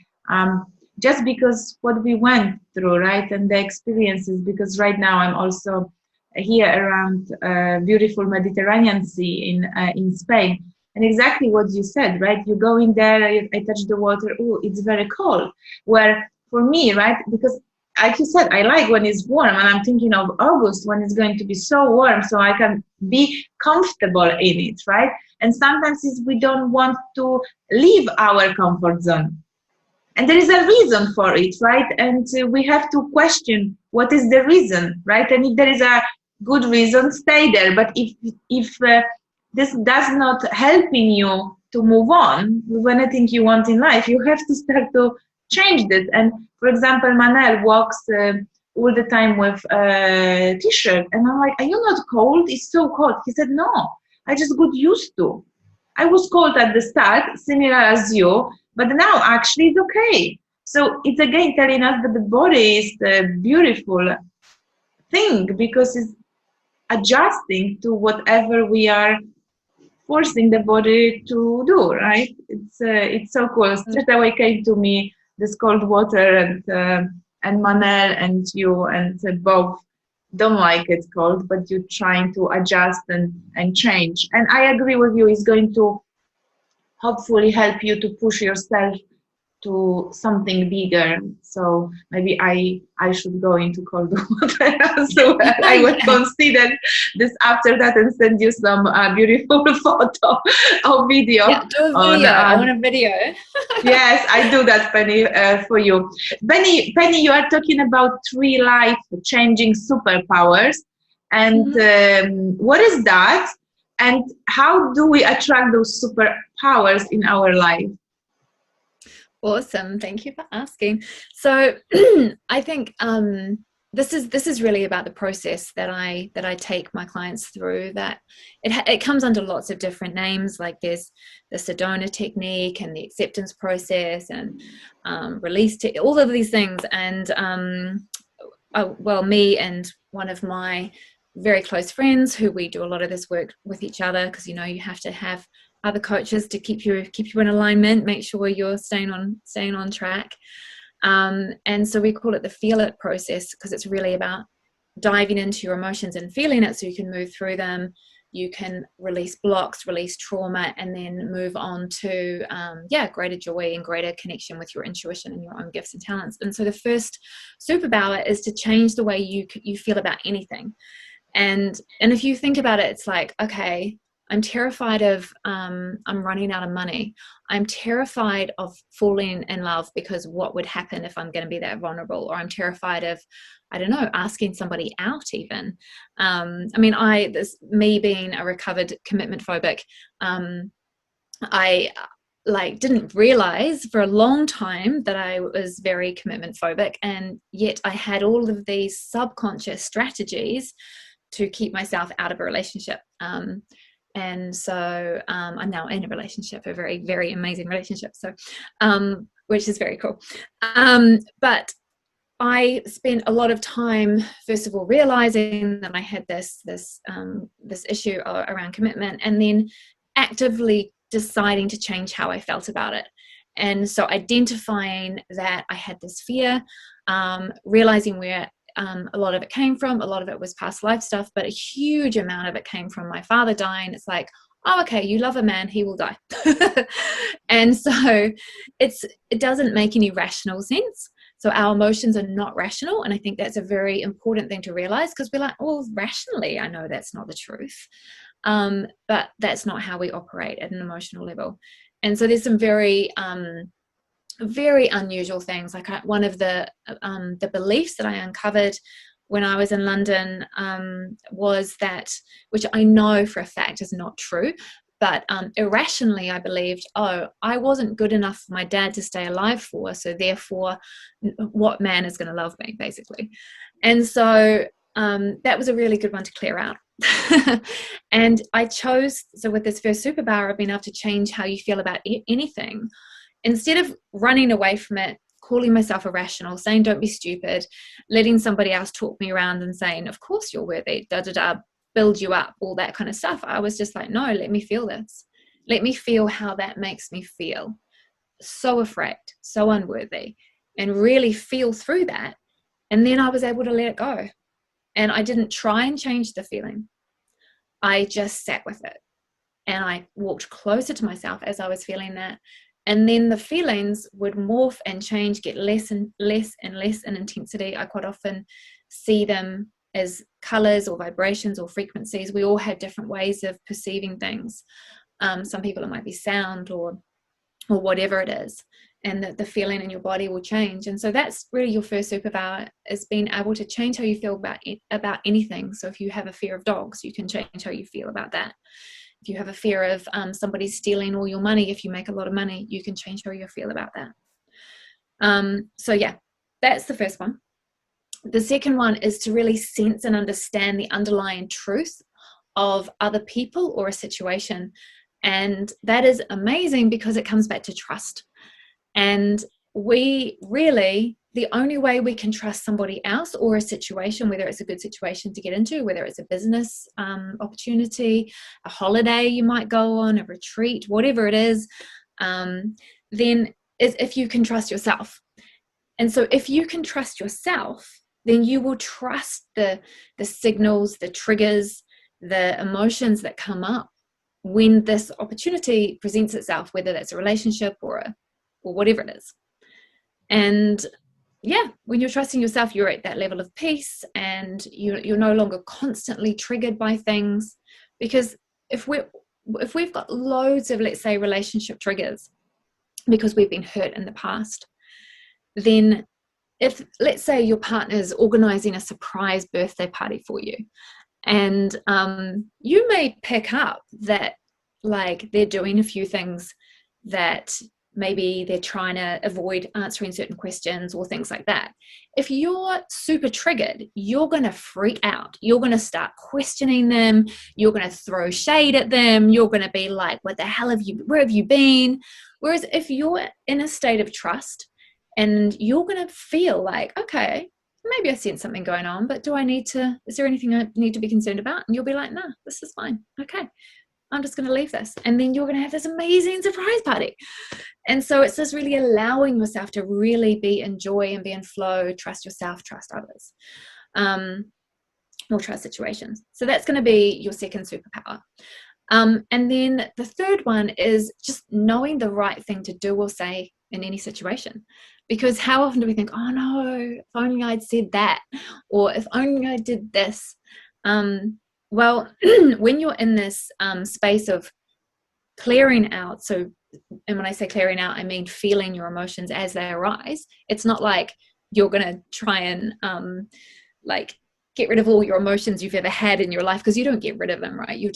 just because what we went through, right, and the experiences. Because right now I'm also here around beautiful Mediterranean Sea in Spain, and exactly what you said, right? You go in there, I touch the water, oh, it's very cold. Where for me, right, because like you said, I like when it's warm, and I'm thinking of August when it's going to be so warm, so I can be comfortable in it, right? And sometimes we don't want to leave our comfort zone. And there is a reason for it, right? And we have to question what is the reason, right? And if there is a good reason, stay there. But if this does not helping you to move on with anything you want in life, you have to start to change this. And for example, Manel walks all the time with a t-shirt, and I'm like, are you not cold? It's so cold. He said, no, I just got used to. I was cold at the start, similar as you, but now actually it's okay. So it's again telling us that the body is the beautiful thing, because it's adjusting to whatever we are forcing the body to do, right? It's so cool. Straight away came to me this cold water, and Manel and you, and both don't like it cold, but you're trying to adjust and change. And I agree with you, it's going to hopefully help you to push yourself to something bigger. So maybe I should go into cold water. So I will consider this after that and send you some beautiful photo or video. Yeah, do a video. I want a video. Yes, I do that, Penny, for you. Penny, you are talking about 3 life-changing superpowers. And what is that? And how do we attract those superpowers in our life? Awesome. Thank you for asking. So I think this is really about the process that I take my clients through. That it comes under lots of different names. Like there's the Sedona technique and the acceptance process and release, all of these things. And well, me and one of my very close friends, who we do a lot of this work with each other, because you have to have other coaches to keep you in alignment, make sure you're staying on track. And so we call it the feel it process, because it's really about diving into your emotions and feeling it so you can move through them. You can release blocks, release trauma, and then move on to greater joy and greater connection with your intuition and your own gifts and talents. And so the first superpower is to change the way you feel about anything. And if you think about it, it's like, okay, I'm terrified of I'm running out of money. I'm terrified of falling in love, because what would happen if I'm going to be that vulnerable? Or I'm terrified of, I don't know, asking somebody out even. Me being a recovered commitment phobic, I didn't realize for a long time that I was very commitment phobic, and yet I had all of these subconscious strategies to keep myself out of a relationship. And so I'm now in a relationship, a very, very amazing relationship. So, which is very cool. But I spent a lot of time, first of all, realizing that I had this issue around commitment, and then actively deciding to change how I felt about it. And so identifying that I had this fear, realizing where a lot of it came from. A lot of it was past life stuff, but a huge amount of it came from my father dying. It's like, oh, okay, you love a man, he will die. And so it doesn't make any rational sense. So our emotions are not rational. And I think that's a very important thing to realize, because we're like, oh, rationally, I know that's not the truth. But that's not how we operate at an emotional level. And so there's some very unusual things. Like one of the beliefs that I uncovered when I was in London was that, which I know for a fact is not true, but irrationally I believed, oh, I wasn't good enough for my dad to stay alive for, so therefore what man is going to love me, basically. And so that was a really good one to clear out. And I chose, so with this first superpower, I've been able to change how you feel about anything. Instead of running away from it, calling myself irrational, saying don't be stupid, letting somebody else talk me around and saying, of course you're worthy, build you up, all that kind of stuff. I was just like, no, let me feel this. Let me feel how that makes me feel. So afraid, so unworthy, and really feel through that. And then I was able to let it go. And I didn't try and change the feeling. I just sat with it. And I walked closer to myself as I was feeling that. And then the feelings would morph and change, get less and less and less in intensity. I quite often see them as colors or vibrations or frequencies. We all have different ways of perceiving things. Some people, it might be sound or whatever it is. And the feeling in your body will change. And so that's really your first superpower, is being able to change how you feel about anything. So if you have a fear of dogs, you can change how you feel about that. If you have a fear of somebody stealing all your money, if you make a lot of money, you can change how you feel about that. So yeah, that's the first one. The second one is to really sense and understand the underlying truth of other people or a situation. And that is amazing because it comes back to trust. And we really, the only way we can trust somebody else or a situation, whether it's a good situation to get into, whether it's a business opportunity, a holiday you might go on, a retreat, whatever it is, then is if you can trust yourself. And so if you can trust yourself, then you will trust the signals, the triggers, the emotions that come up when this opportunity presents itself, whether that's a relationship or whatever it is. And yeah, when you're trusting yourself, you're at that level of peace, and you're no longer constantly triggered by things. Because if we've got loads of, let's say, relationship triggers because we've been hurt in the past, then if, let's say, your partner's organizing a surprise birthday party for you, and you may pick up that, like, they're doing a few things that maybe they're trying to avoid answering certain questions or things like that. If you're super triggered, you're going to freak out. You're going to start questioning them. You're going to throw shade at them. You're going to be like, what the hell where have you been? Whereas if you're in a state of trust, and you're going to feel like, okay, maybe I sense something going on, but is there anything I need to be concerned about? And you'll be like, nah, this is fine. Okay, I'm just going to leave this. And then you're going to have this amazing surprise party. And so it's just really allowing yourself to really be in joy and be in flow, trust yourself, trust others, or trust situations. So that's going to be your second superpower. And then the third one is just knowing the right thing to do or say in any situation. Because how often do we think, oh no, if only I'd said that, or if only I did this. Well, when you're in this space of clearing out, and when I say clearing out, I mean feeling your emotions as they arise. It's not like you're going to try and get rid of all your emotions you've ever had in your life, because you don't get rid of them, right? You're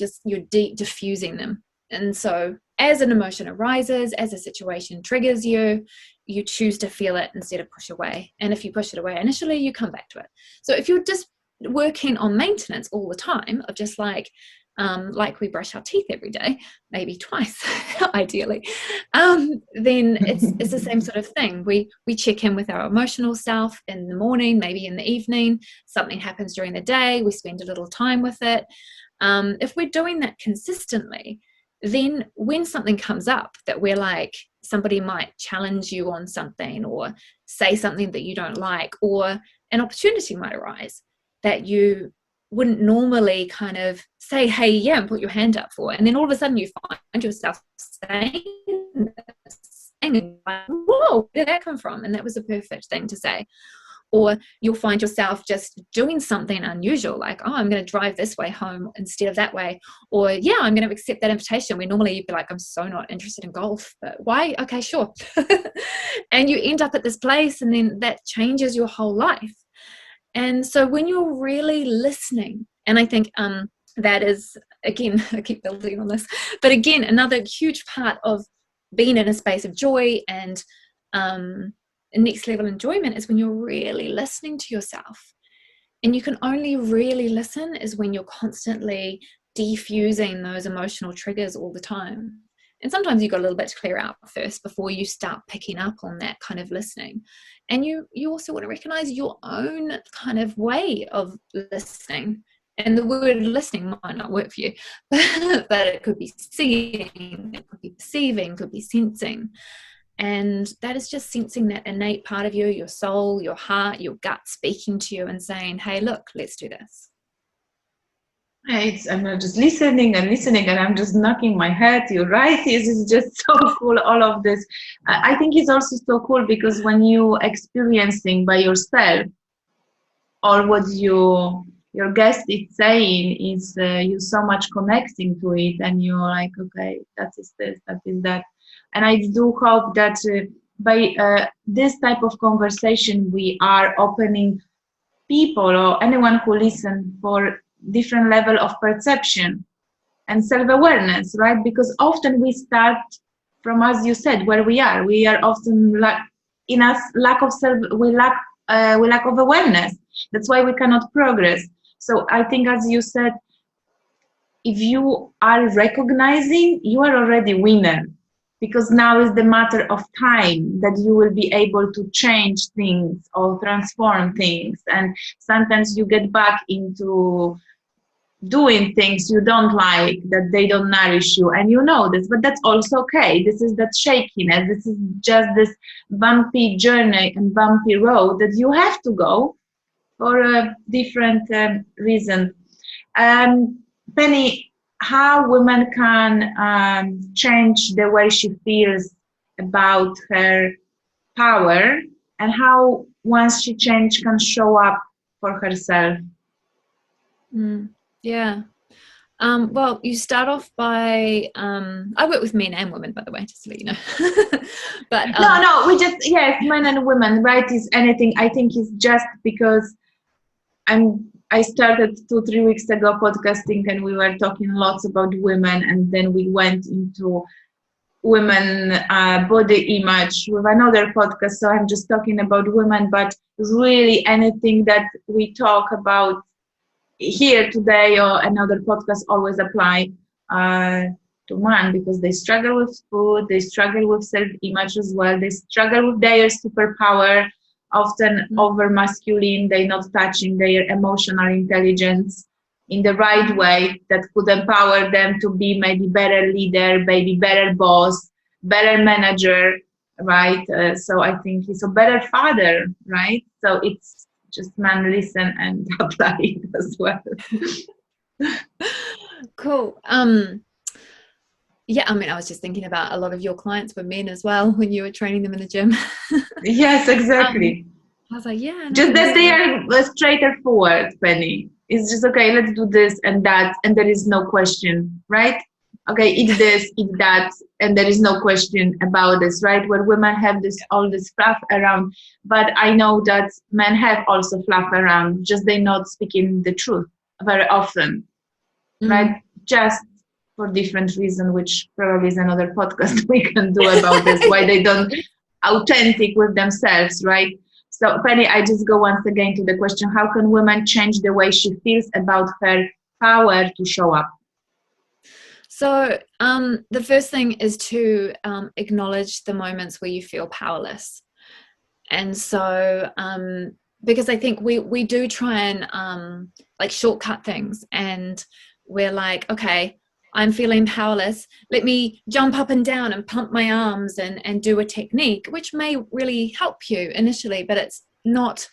diffusing them. And so as an emotion arises, as a situation triggers you, you choose to feel it instead of push away. And if you push it away initially, you come back to it. So if you're just working on maintenance all the time of just like we brush our teeth every day, maybe twice, ideally, then it's the same sort of thing. We check in with our emotional self in the morning, maybe in the evening. Something happens during the day, we spend a little time with it. If we're doing that consistently, then when something comes up that we're like, somebody might challenge you on something or say something that you don't like, or an opportunity might arise that you wouldn't normally kind of say, hey, yeah, and put your hand up for. And then all of a sudden you find yourself saying this, and like, whoa, where did that come from? And that was a perfect thing to say. Or you'll find yourself just doing something unusual, like, oh, I'm going to drive this way home instead of that way. Or, yeah, I'm going to accept that invitation, where normally you'd be like, I'm so not interested in golf, but why? Okay, sure. And you end up at this place, and then that changes your whole life. And so when you're really listening, and I think that is, again, I keep building on this, but again, another huge part of being in a space of joy and next level enjoyment is when you're really listening to yourself. And you can only really listen is when you're constantly defusing those emotional triggers all the time. And sometimes you've got a little bit to clear out first before you start picking up on that kind of listening. And you also want to recognize your own kind of way of listening. And the word listening might not work for you, but it could be seeing, it could be perceiving, could be sensing. And that is just sensing that innate part of you, your soul, your heart, your gut speaking to you and saying, hey, look, let's do this. I'm just listening, and I'm just knocking my head. You're right. This is just so cool, all of this. I think it's also so cool because when you experiencing by yourself, or what your guest is saying is you so much connecting to it, and you're like, okay, that is this, that is that. And I do hope that by this type of conversation, we are opening people or anyone who listen for different level of perception and self-awareness, right? Because often we start from, as you said, where we are. We are often in us lack of we lack of awareness. That's why we cannot progress. So I think, as you said, if you are recognizing, you are already winner. Because now is the matter of time that you will be able to change things or transform things. And sometimes you get back into doing things you don't like, that they don't nourish you. And you know this, but that's also okay. This is that shakiness. This is just this bumpy journey and bumpy road that you have to go for a different reason. Penny, how women can change the way she feels about her power, and how once she changes can show up for herself. Yeah. Well, you start off by I work with men and women, by the way, just to let you know. But no, we just, yes, men and women, right? Is anything. I think it's just because I started 2-3 weeks ago podcasting, and we were talking lots about women, and then we went into women body image with another podcast. So I'm just talking about women, but really anything that we talk about here today or another podcast always apply to men, because they struggle with food, they struggle with self-image as well, they struggle with their superpower, often over masculine, they're not touching their emotional intelligence in the right way that could empower them to be maybe better leader, maybe better boss, better manager, right? So I think he's a better father, right? So it's just man, listen and apply it as well. Cool. Yeah, I mean, I was just thinking about a lot of your clients were men as well when you were training them in the gym. Yes, exactly. I was like, yeah. Just that they are straightforward, Penny. It's just, okay, let's do this and that, and there is no question, right? Okay, eat this, eat that, and there is no question about this, right? Where women have all this fluff around, but I know that men have also fluff around, just they're not speaking the truth very often, right? Just for different reason, which probably is another podcast we can do about this, why they don't authentic with themselves, right? So Penny, I just go once again to the question, how can women change the way she feels about her power to show up? So the first thing is to acknowledge the moments where you feel powerless. And so because I think we do try and like shortcut things, and we're like, okay, I'm feeling powerless. Let me jump up and down and pump my arms and do a technique, which may really help you initially, but it's not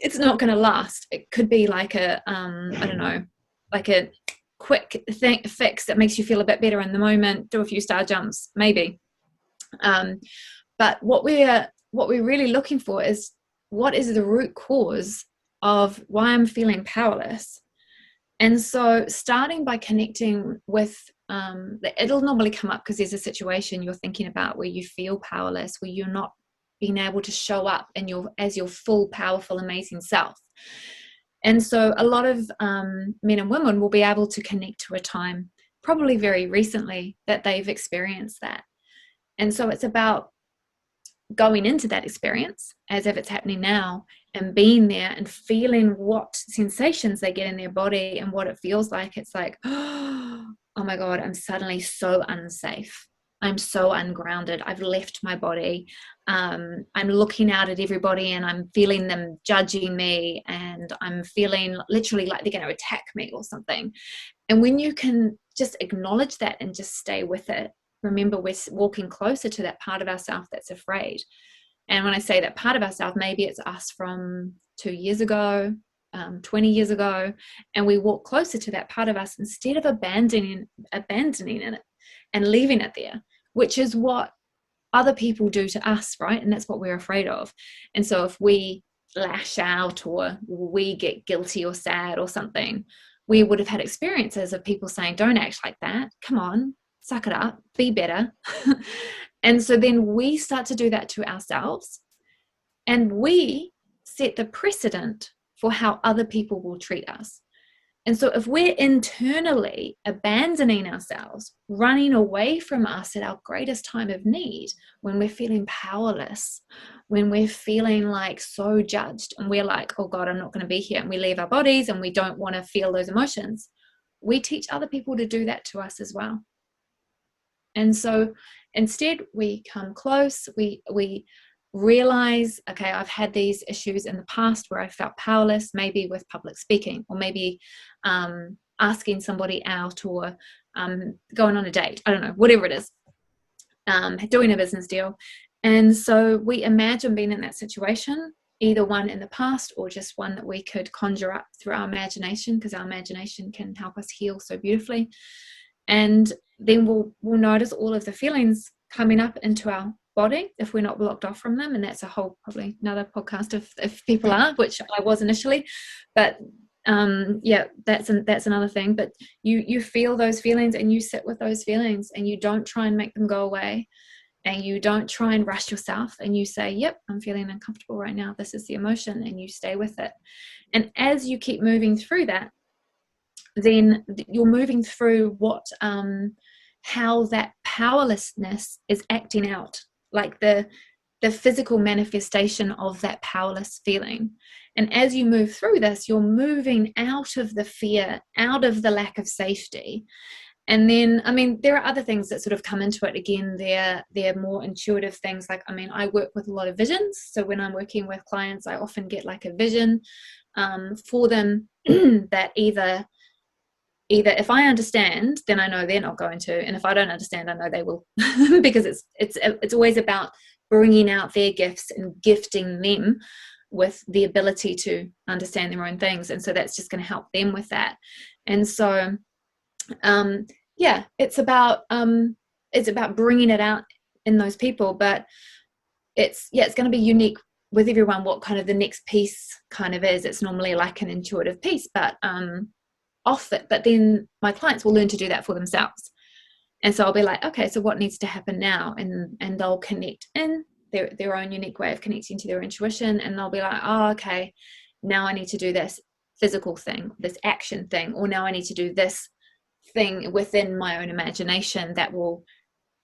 going to last. It could be like a, I don't know, like a quick fix that makes you feel a bit better in the moment. Do a few star jumps, maybe. But what we're really looking for is, what is the root cause of why I'm feeling powerless? And so starting by connecting with, it'll normally come up because there's a situation you're thinking about where you feel powerless, where you're not being able to show up as your full, powerful, amazing self. And so a lot of men and women will be able to connect to a time, probably very recently, that they've experienced that. And so it's about going into that experience as if it's happening now, and being there and feeling what sensations they get in their body and what it feels like. It's like, oh my God, I'm suddenly so unsafe. I'm so ungrounded. I've left my body. I'm looking out at everybody and I'm feeling them judging me, and I'm feeling literally like they're going to attack me or something. And when you can just acknowledge that and just stay with it, remember, we're walking closer to that part of ourselves that's afraid. And when I say that part of ourselves, maybe it's us from 2 years ago, 20 years ago, and we walk closer to that part of us instead of abandoning it and leaving it there, which is what other people do to us, right? And that's what we're afraid of. And so if we lash out or we get guilty or sad or something, we would have had experiences of people saying, don't act like that. Come on, suck it up, be better. And so then we start to do that to ourselves, and we set the precedent for how other people will treat us. And so if we're internally abandoning ourselves, running away from us at our greatest time of need, when we're feeling powerless, when we're feeling like so judged, and we're like, oh God, I'm not going to be here, and we leave our bodies and we don't want to feel those emotions, we teach other people to do that to us as well. And so instead we come close, we realize, okay, I've had these issues in the past where I felt powerless, maybe with public speaking, or maybe asking somebody out, or going on a date, I don't know, whatever it is, doing a business deal. And so we imagine being in that situation, either one in the past or just one that we could conjure up through our imagination, because our imagination can help us heal so beautifully. And then we'll notice all of the feelings coming up into our body if we're not blocked off from them. And that's a whole, probably another podcast if people are, which I was initially, but yeah, that's another thing. But you feel those feelings and you sit with those feelings, and you don't try and make them go away, and you don't try and rush yourself, and you say, yep, I'm feeling uncomfortable right now, this is the emotion, and you stay with it. And as you keep moving through that, then you're moving through how that powerlessness is acting out, like the physical manifestation of that powerless feeling. And as you move through this, you're moving out of the fear, out of the lack of safety. And then, I mean, there are other things that sort of come into it. Again, they're more intuitive things. Like, I mean, I work with a lot of visions. So when I'm working with clients, I often get like a vision for them that either if I understand, then I know they're not going to, and if I don't understand, I know they will, because it's always about bringing out their gifts and gifting them with the ability to understand their own things. And so that's just going to help them with that. And so yeah, it's about bringing it out in those people, but it's going to be unique with everyone what kind of the next piece kind of is. It's normally like an intuitive piece, but off it, but then my clients will learn to do that for themselves. And so I'll be like, okay, so what needs to happen now? And they'll connect in their own unique way of connecting to their intuition, and they'll be like, oh, okay, now I need to do this physical thing, this action thing, or now I need to do this thing within my own imagination that will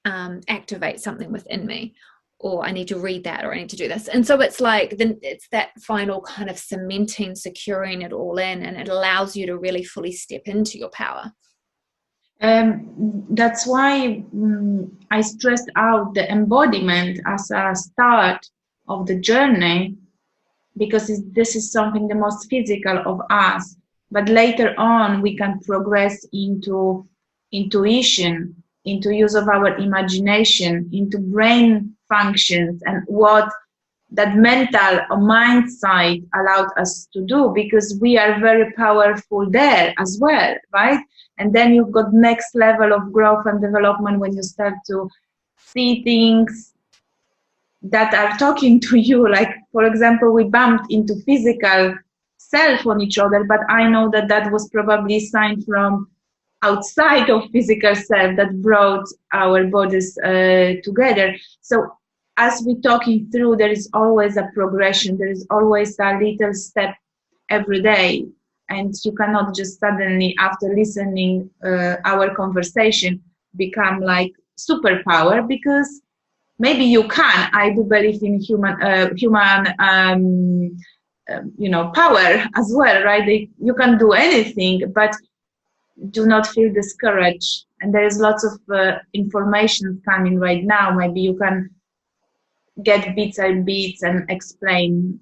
activate something within me, or I need to read that, or I need to do this. And so it's like, then it's that final kind of cementing, securing it all in, and it allows you to really fully step into your power. That's why I stressed out the embodiment as a start of the journey, because this is something the most physical of us. But later on, we can progress into intuition, into use of our imagination, into brain functions, and what that mental or mind side allowed us to do, because we are very powerful there as well, right? And then you've got next level of growth and development when you start to see things that are talking to you. Like, for example, we bumped into physical self on each other, but I know that that was probably a sign from outside of physical self that brought our bodies together. So as we're talking through, there is always a progression. There is always a little step every day. And you cannot just suddenly, after listening our conversation, become like superpower, because maybe you can. I do believe in human power as well, right? You can do anything, but do not feel discouraged. And there is lots of information coming right now. Maybe you can get bits and bits and explain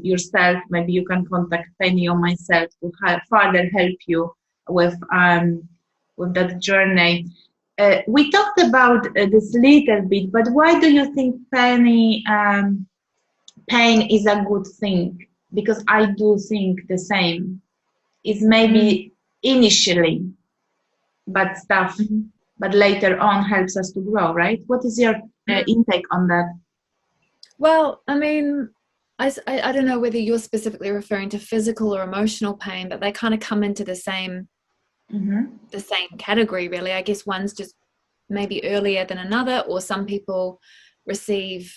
yourself. Maybe you can contact Penny or myself to further help you with that journey. We talked about this little bit, but why do you think, Penny, pain is a good thing? Because I do think the same. It's maybe initially bad stuff, but later on helps us to grow, right? What is your intake on that? Well, I mean, I don't know whether you're specifically referring to physical or emotional pain, but they kind of come into the same category, really. I guess one's just maybe earlier than another, or some people receive,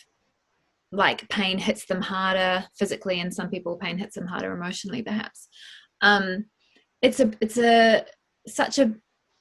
like, pain hits them harder physically, and some people pain hits them harder emotionally, perhaps. It's such a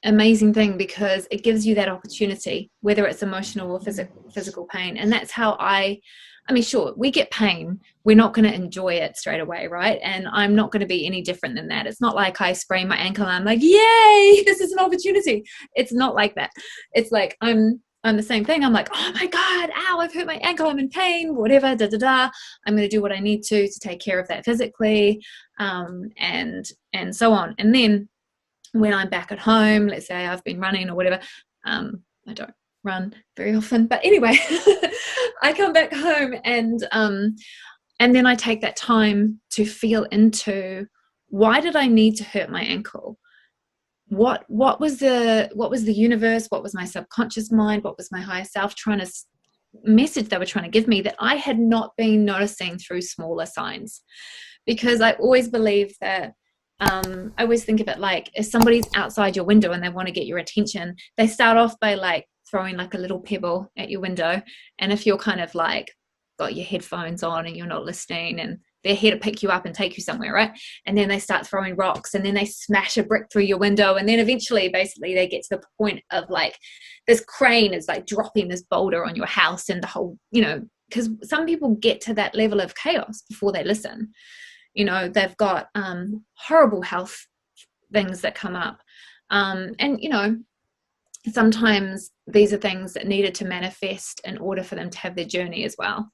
amazing thing, because it gives you that opportunity, whether it's emotional or physical pain. And that's how I mean, sure, we get pain, we're not going to enjoy it straight away, right? And I'm not going to be any different than that. It's not like I sprain my ankle and I'm like, yay, this is an opportunity. It's not like that. It's like I'm the same thing. I'm like, oh my God, ow, I've hurt my ankle, I'm in pain, whatever, I'm going to do what I need to take care of that physically, and so on. And then when I'm back at home, let's say I've been running or whatever, I don't run very often, but anyway, I come back home and then I take that time to feel into, why did I need to hurt my ankle? What was the universe? What was my subconscious mind? What was my higher self trying to message they were trying to give me that I had not been noticing through smaller signs? Because I always believe that I always think of it like, if somebody's outside your window and they want to get your attention, they start off by like throwing like a little pebble at your window. And if you're kind of like got your headphones on and you're not listening, and they're here to pick you up and take you somewhere, right? And then they start throwing rocks, and then they smash a brick through your window. And then eventually, basically, they get to the point of like, this crane is like dropping this boulder on your house, and the whole, because some people get to that level of chaos before they listen. They've got horrible health things that come up. And, sometimes these are things that needed to manifest in order for them to have their journey as well.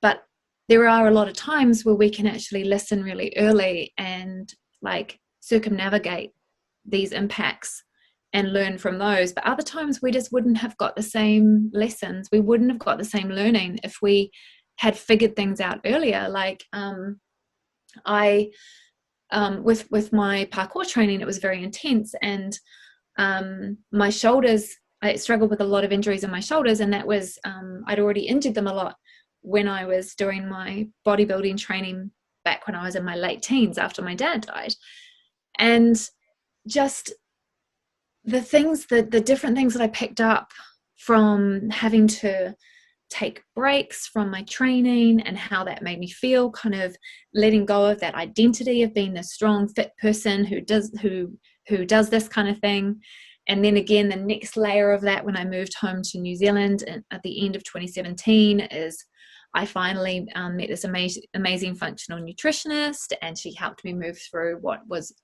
But there are a lot of times where we can actually listen really early and like circumnavigate these impacts and learn from those. But other times we just wouldn't have got the same lessons. We wouldn't have got the same learning if we had figured things out earlier. Like I with my parkour training, it was very intense, and my shoulders, I struggled with a lot of injuries in my shoulders, and that was I'd already injured them a lot when I was doing my bodybuilding training back when I was in my late teens after my dad died. And just the different things that I picked up from having to take breaks from my training, and how that made me feel, kind of letting go of that identity of being this strong, fit person who does this kind of thing. And then again, the next layer of that, when I moved home to New Zealand at the end of 2017, is I finally met this amazing functional nutritionist, and she helped me move through what was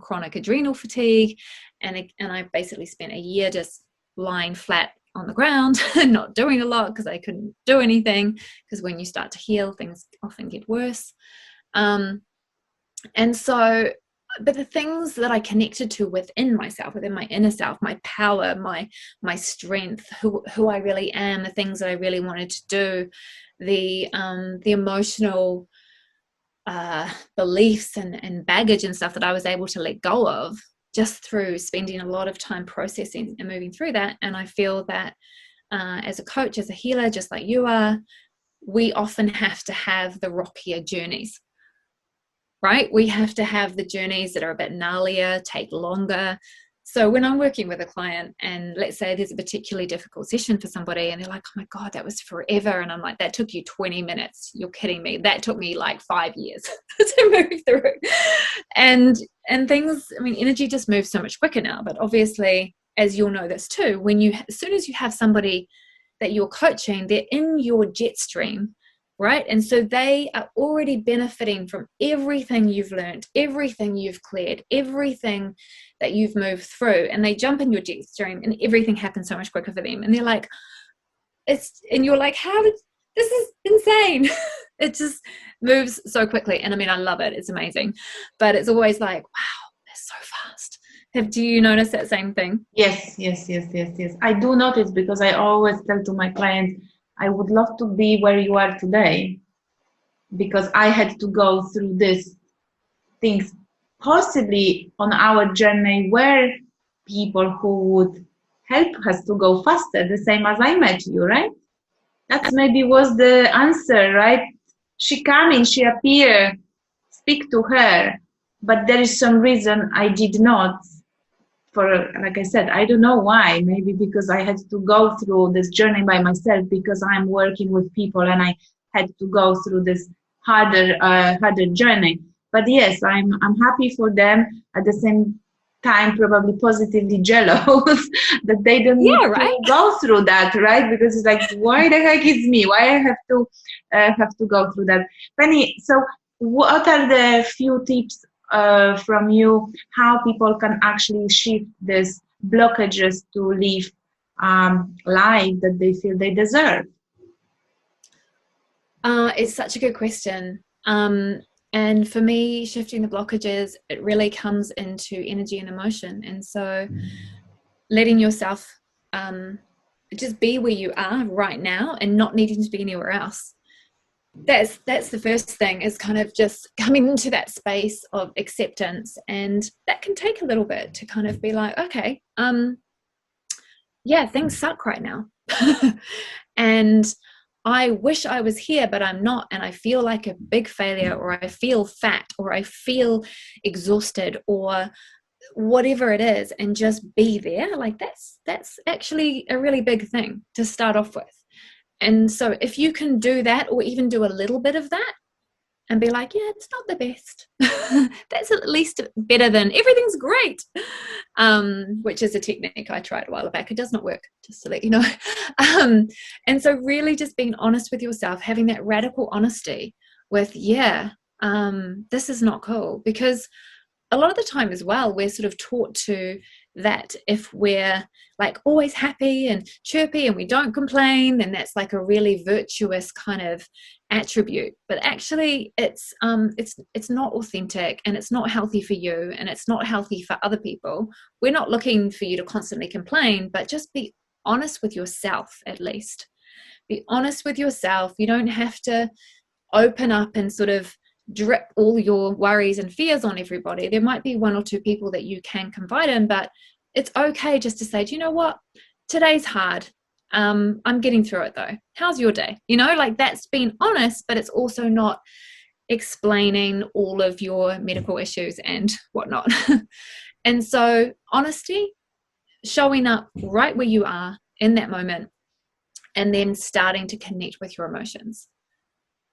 chronic adrenal fatigue. And I basically spent a year just lying flat on the ground and not doing a lot, because I couldn't do anything, because when you start to heal, things often get worse. And so but the things that I connected to within myself, within my inner self, my power, my strength, who I really am, the things that I really wanted to do, the emotional beliefs and baggage and stuff that I was able to let go of just through spending a lot of time processing and moving through that. And I feel that as a coach, as a healer, just like you are, we often have to have the rockier journeys, right? We have to have the journeys that are a bit gnarlier, take longer. So when I'm working with a client and let's say there's a particularly difficult session for somebody and they're like, oh my God, that was forever. And I'm like, that took you 20 minutes. You're kidding me. That took me like 5 years to move through. And things, I mean, energy just moves so much quicker now. But obviously, as you'll know this too, as soon as you have somebody that you're coaching, they're in your jet stream, right? And so they are already benefiting from everything you've learned, everything you've cleared, everything that you've moved through, and they jump in your jet stream and everything happens so much quicker for them. And they're like, and you're like, this is insane. It just moves so quickly. And I mean, I love it. It's amazing. But it's always like, wow, that's so fast. Do you notice that same thing? Yes. I do notice, because I always tell to my clients, I would love to be where you are today, because I had to go through these things. Possibly on our journey were people who would help us to go faster, the same as I met you, right? That maybe was the answer, right? She come in, she appear, speak to her, but there is some reason I did not. For, like I said, I don't know why. Maybe because I had to go through this journey by myself, because I'm working with people and I had to go through this harder journey. But yes, I'm happy for them. At the same time, probably positively jealous that they don't need to go through that, right? Because it's like, why the heck is me? Why I have to go through that? Penny, so what are the few tips from you how people can actually shift these blockages to live life that they feel they deserve? It's such a good question. And for me, shifting the blockages, it really comes into energy and emotion. And so letting yourself just be where you are right now and not needing to be anywhere else. That's the first thing, is kind of just coming into that space of acceptance. And that can take a little bit to kind of be like, okay, yeah, things suck right now. And I wish I was here, but I'm not. And I feel like a big failure, or I feel fat, or I feel exhausted, or whatever it is, and just be there. Like that's actually a really big thing to start off with. And so if you can do that, or even do a little bit of that and be like, yeah, it's not the best. That's at least better than everything's great, which is a technique I tried a while back. It does not work, just to let you know. And so really just being honest with yourself, having that radical honesty with, this is not cool. Because a lot of the time as well, we're sort of taught to that if we're like always happy and chirpy and we don't complain, then that's like a really virtuous kind of attribute. But actually it's not authentic, and it's not healthy for you, and it's not healthy for other people. We're not looking for you to constantly complain, but just be honest with yourself. At least be honest with yourself. You don't have to open up and sort of drip all your worries and fears on everybody. There might be one or two people that you can confide in, but it's okay just to say, do you know what? Today's hard. I'm getting through it though. How's your day? Like that's being honest, but it's also not explaining all of your medical issues and whatnot. And so honesty, showing up right where you are in that moment, and then starting to connect with your emotions.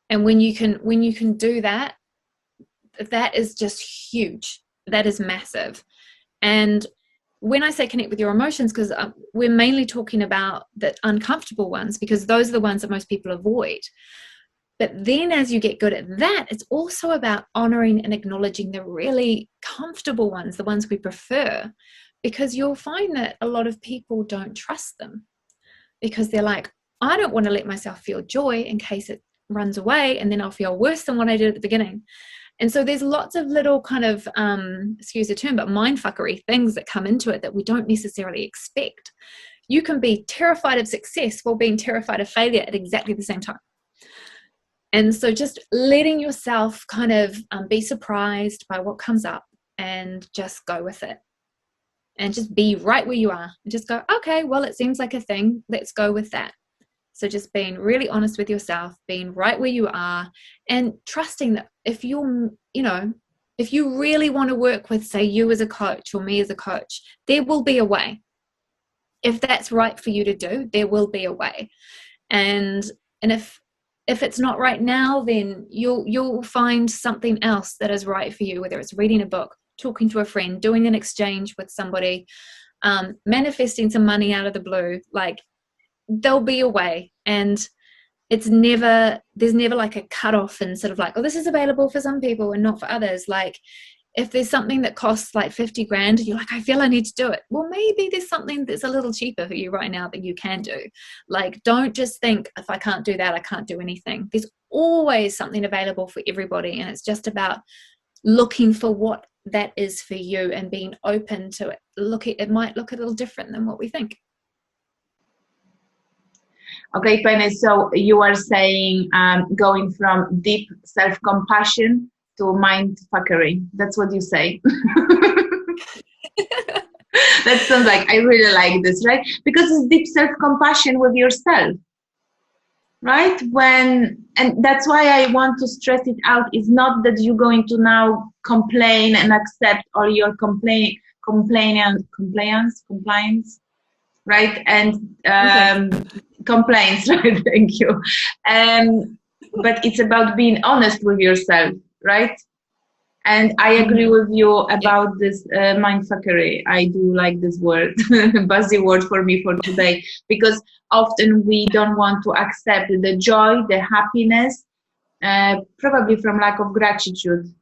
And when you can do that, that is just huge. That is massive. And when I say connect with your emotions, because we're mainly talking about the uncomfortable ones, because those are the ones that most people avoid. But then as you get good at that, it's also about honoring and acknowledging the really comfortable ones, the ones we prefer, because you'll find that a lot of people don't trust them, because they're like, I don't want to let myself feel joy in case it runs away and then I'll feel worse than what I did at the beginning. And so there's lots of little kind of, excuse the term, but mindfuckery things that come into it that we don't necessarily expect. You can be terrified of success while being terrified of failure at exactly the same time. And so just letting yourself kind of be surprised by what comes up and just go with it. And just be right where you are. And just go, okay, well, it seems like a thing. Let's go with that. So just being really honest with yourself, being right where you are, and trusting that if you're, if you really want to work with, say, you as a coach or me as a coach, there will be a way. If that's right for you to do, there will be a way. And if it's not right now, then you'll find something else that is right for you, whether it's reading a book, talking to a friend, doing an exchange with somebody, manifesting some money out of the blue. Like, there'll be a way. And there's never like a cutoff and sort of like, oh, this is available for some people and not for others. Like, if there's something that costs like 50 grand, you're like, I feel I need to do it. Well, maybe there's something that's a little cheaper for you right now that you can do. Like, don't just think, if I can't do that, I can't do anything. There's always something available for everybody. And it's just about looking for what that is for you and being open to it. It might look a little different than what we think. Okay, Penny, so you are saying going from deep self-compassion to mindfuckery. That's what you say. That sounds like, I really like this, right? Because it's deep self-compassion with yourself, right? And that's why I want to stress it out. It's not that you're going to now complain and accept all your compliance, right? And complaints, right? Thank you. But it's about being honest with yourself, right? And I agree with you about this mindfuckery. I do like this word, buzzy word for me for today, because often we don't want to accept the joy, the happiness, probably from lack of gratitude,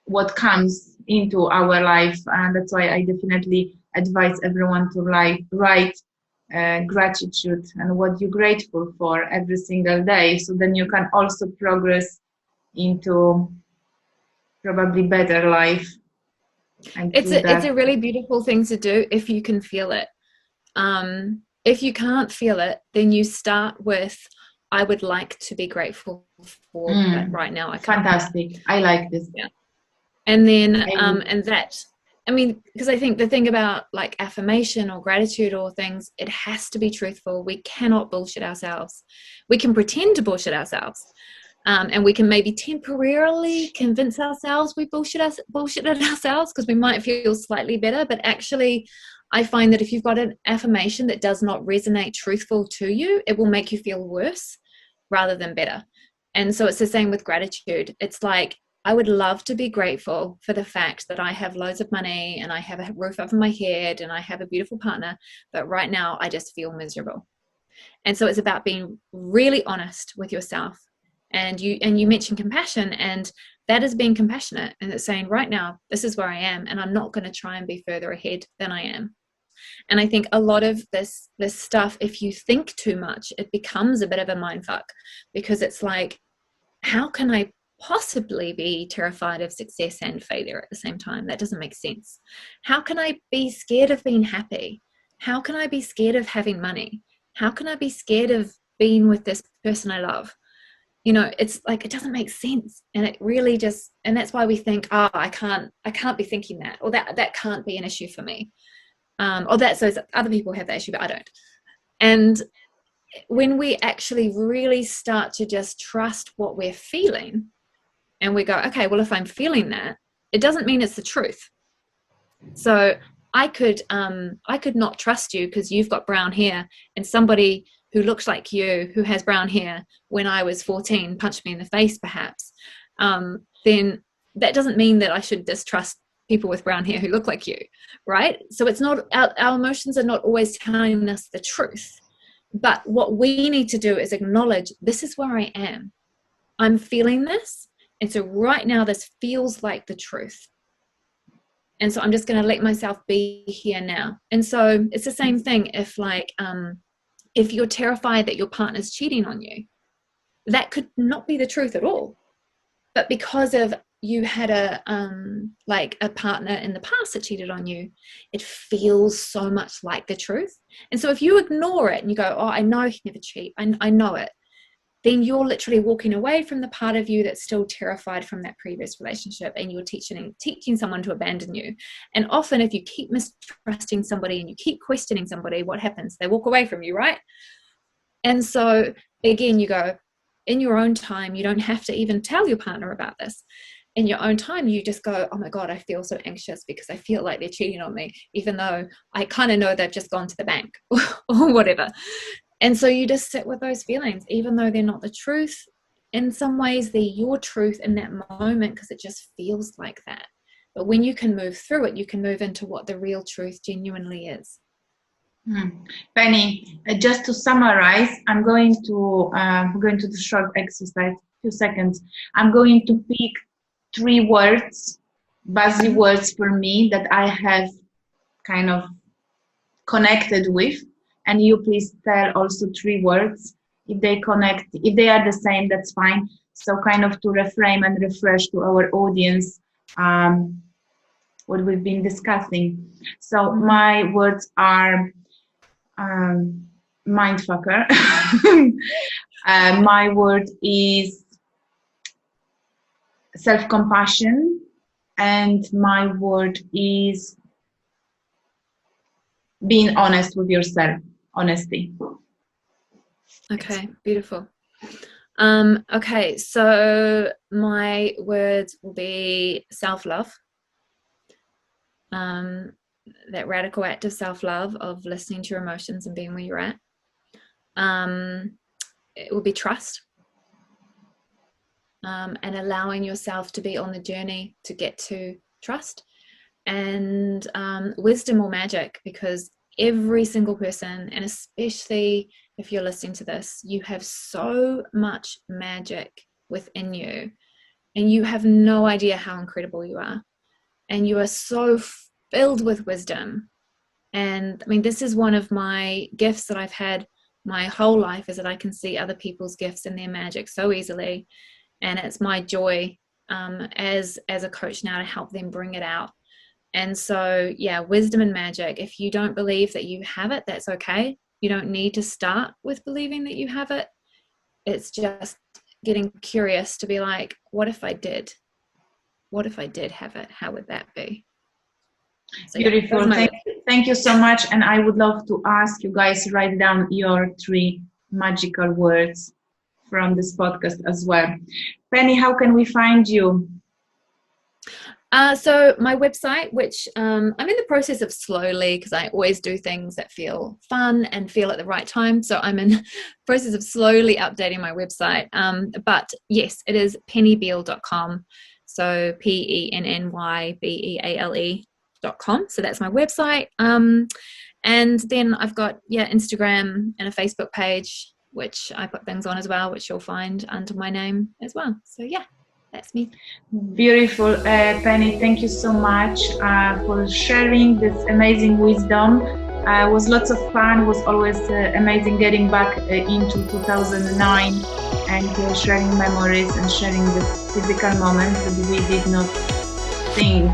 what comes into our life. And that's why I definitely advise everyone to write gratitude and what you're grateful for every single day. So then you can also progress into probably better life. It's a really beautiful thing to do if you can feel it. If you can't feel it, then you start with, I would like to be grateful for, but right now I can't. Fantastic. I like this. Yeah. And then because I think the thing about like affirmation or gratitude or things, it has to be truthful. We cannot bullshit ourselves. We can pretend to bullshit ourselves. And we can maybe temporarily convince ourselves we bullshitted ourselves because we might feel slightly better. But actually, I find that if you've got an affirmation that does not resonate truthful to you, it will make you feel worse rather than better. And so it's the same with gratitude. It's like, I would love to be grateful for the fact that I have loads of money and I have a roof over my head and I have a beautiful partner, but right now I just feel miserable. And so it's about being really honest with yourself. And you mentioned compassion, and that is being compassionate, and it's saying, right now, this is where I am, and I'm not going to try and be further ahead than I am. And I think a lot of this stuff, if you think too much, it becomes a bit of a mindfuck, because it's like, how can I possibly be terrified of success and failure at the same time? That doesn't make sense. How can I be scared of being happy? How can I be scared of having money? How can I be scared of being with this person I love? It's like, it doesn't make sense. And it really just, and that's why we think, I can't be thinking that, or that can't be an issue for me. Or that, so other people have that issue, but I don't. And when we actually really start to just trust what we're feeling, and we go, okay, well, if I'm feeling that, it doesn't mean it's the truth. So I could not trust you because you've got brown hair, and somebody who looks like you, who has brown hair, when I was 14, punched me in the face, perhaps, then that doesn't mean that I should distrust people with brown hair who look like you, right? So it's not, our emotions are not always telling us the truth. But what we need to do is acknowledge, this is where I am. I'm feeling this. And so right now, this feels like the truth. And so I'm just going to let myself be here now. And so it's the same thing if you're terrified that your partner's cheating on you, that could not be the truth at all. But because of you had a partner in the past that cheated on you, it feels so much like the truth. And so if you ignore it and you go, oh, I know he never cheat, I know it, then you're literally walking away from the part of you that's still terrified from that previous relationship, and you're teaching someone to abandon you. And often if you keep mistrusting somebody and you keep questioning somebody, what happens? They walk away from you, right? And so again, you go, in your own time, you don't have to even tell your partner about this. In your own time, you just go, oh my God, I feel so anxious because I feel like they're cheating on me, even though I kind of know they've just gone to the bank or whatever. And so you just sit with those feelings, even though they're not the truth. In some ways, they're your truth in that moment because it just feels like that. But when you can move through it, you can move into what the real truth genuinely is. Penny, just to summarize, I'm going to do the short exercise, few seconds. I'm going to pick 3 words, buzzy words for me that I have kind of connected with, and you please tell also 3 words. If they connect, if they are the same, that's fine. So kind of to reframe and refresh to our audience what we've been discussing. So my words are mindfucker. My word is self-compassion, and my word is being honest with yourself. Honesty. Okay, beautiful. Okay, so my words will be self-love. That radical act of self-love, of listening to your emotions and being where you're at. It will be trust, and allowing yourself to be on the journey to get to trust, and wisdom or magic, because every single person, and especially if you're listening to this, you have so much magic within you, and you have no idea how incredible you are, and you are so filled with wisdom. And I mean, this is one of my gifts that I've had my whole life, is that I can see other people's gifts and their magic so easily, and it's my joy as a coach now to help them bring it out. And so yeah, wisdom and magic. If you don't believe that you have it, that's okay. You don't need to start with believing that you have it. It's just getting curious to be like, what if I did? What if I did have it? How would that be? So, beautiful. Yeah, thank you so much. And I would love to ask you guys to write down your 3 magical words from this podcast as well. Penny, how can we find you? So my website, which I'm in the process of slowly, because I always do things that feel fun and feel at the right time. So I'm in the process of slowly updating my website. But yes, it is pennybeale.com. So PENNYBEALE.com. So that's my website. And then I've got, Instagram and a Facebook page, which I put things on as well, which you'll find under my name as well. So yeah. That's me. Beautiful. Penny, thank you so much for sharing this amazing wisdom. It was lots of fun. It was always amazing getting back into 2009 and sharing memories and sharing this physical moment that we did not think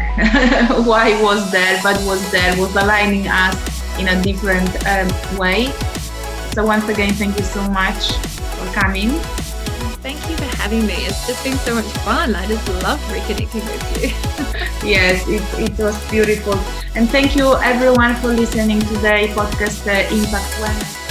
why was there, but was aligning us in a different way. So once again, thank you so much for coming. Thank you for having me. It's just been so much fun. I just love reconnecting with you. Yes, it was beautiful. And thank you everyone for listening to the podcast Impact Wellness.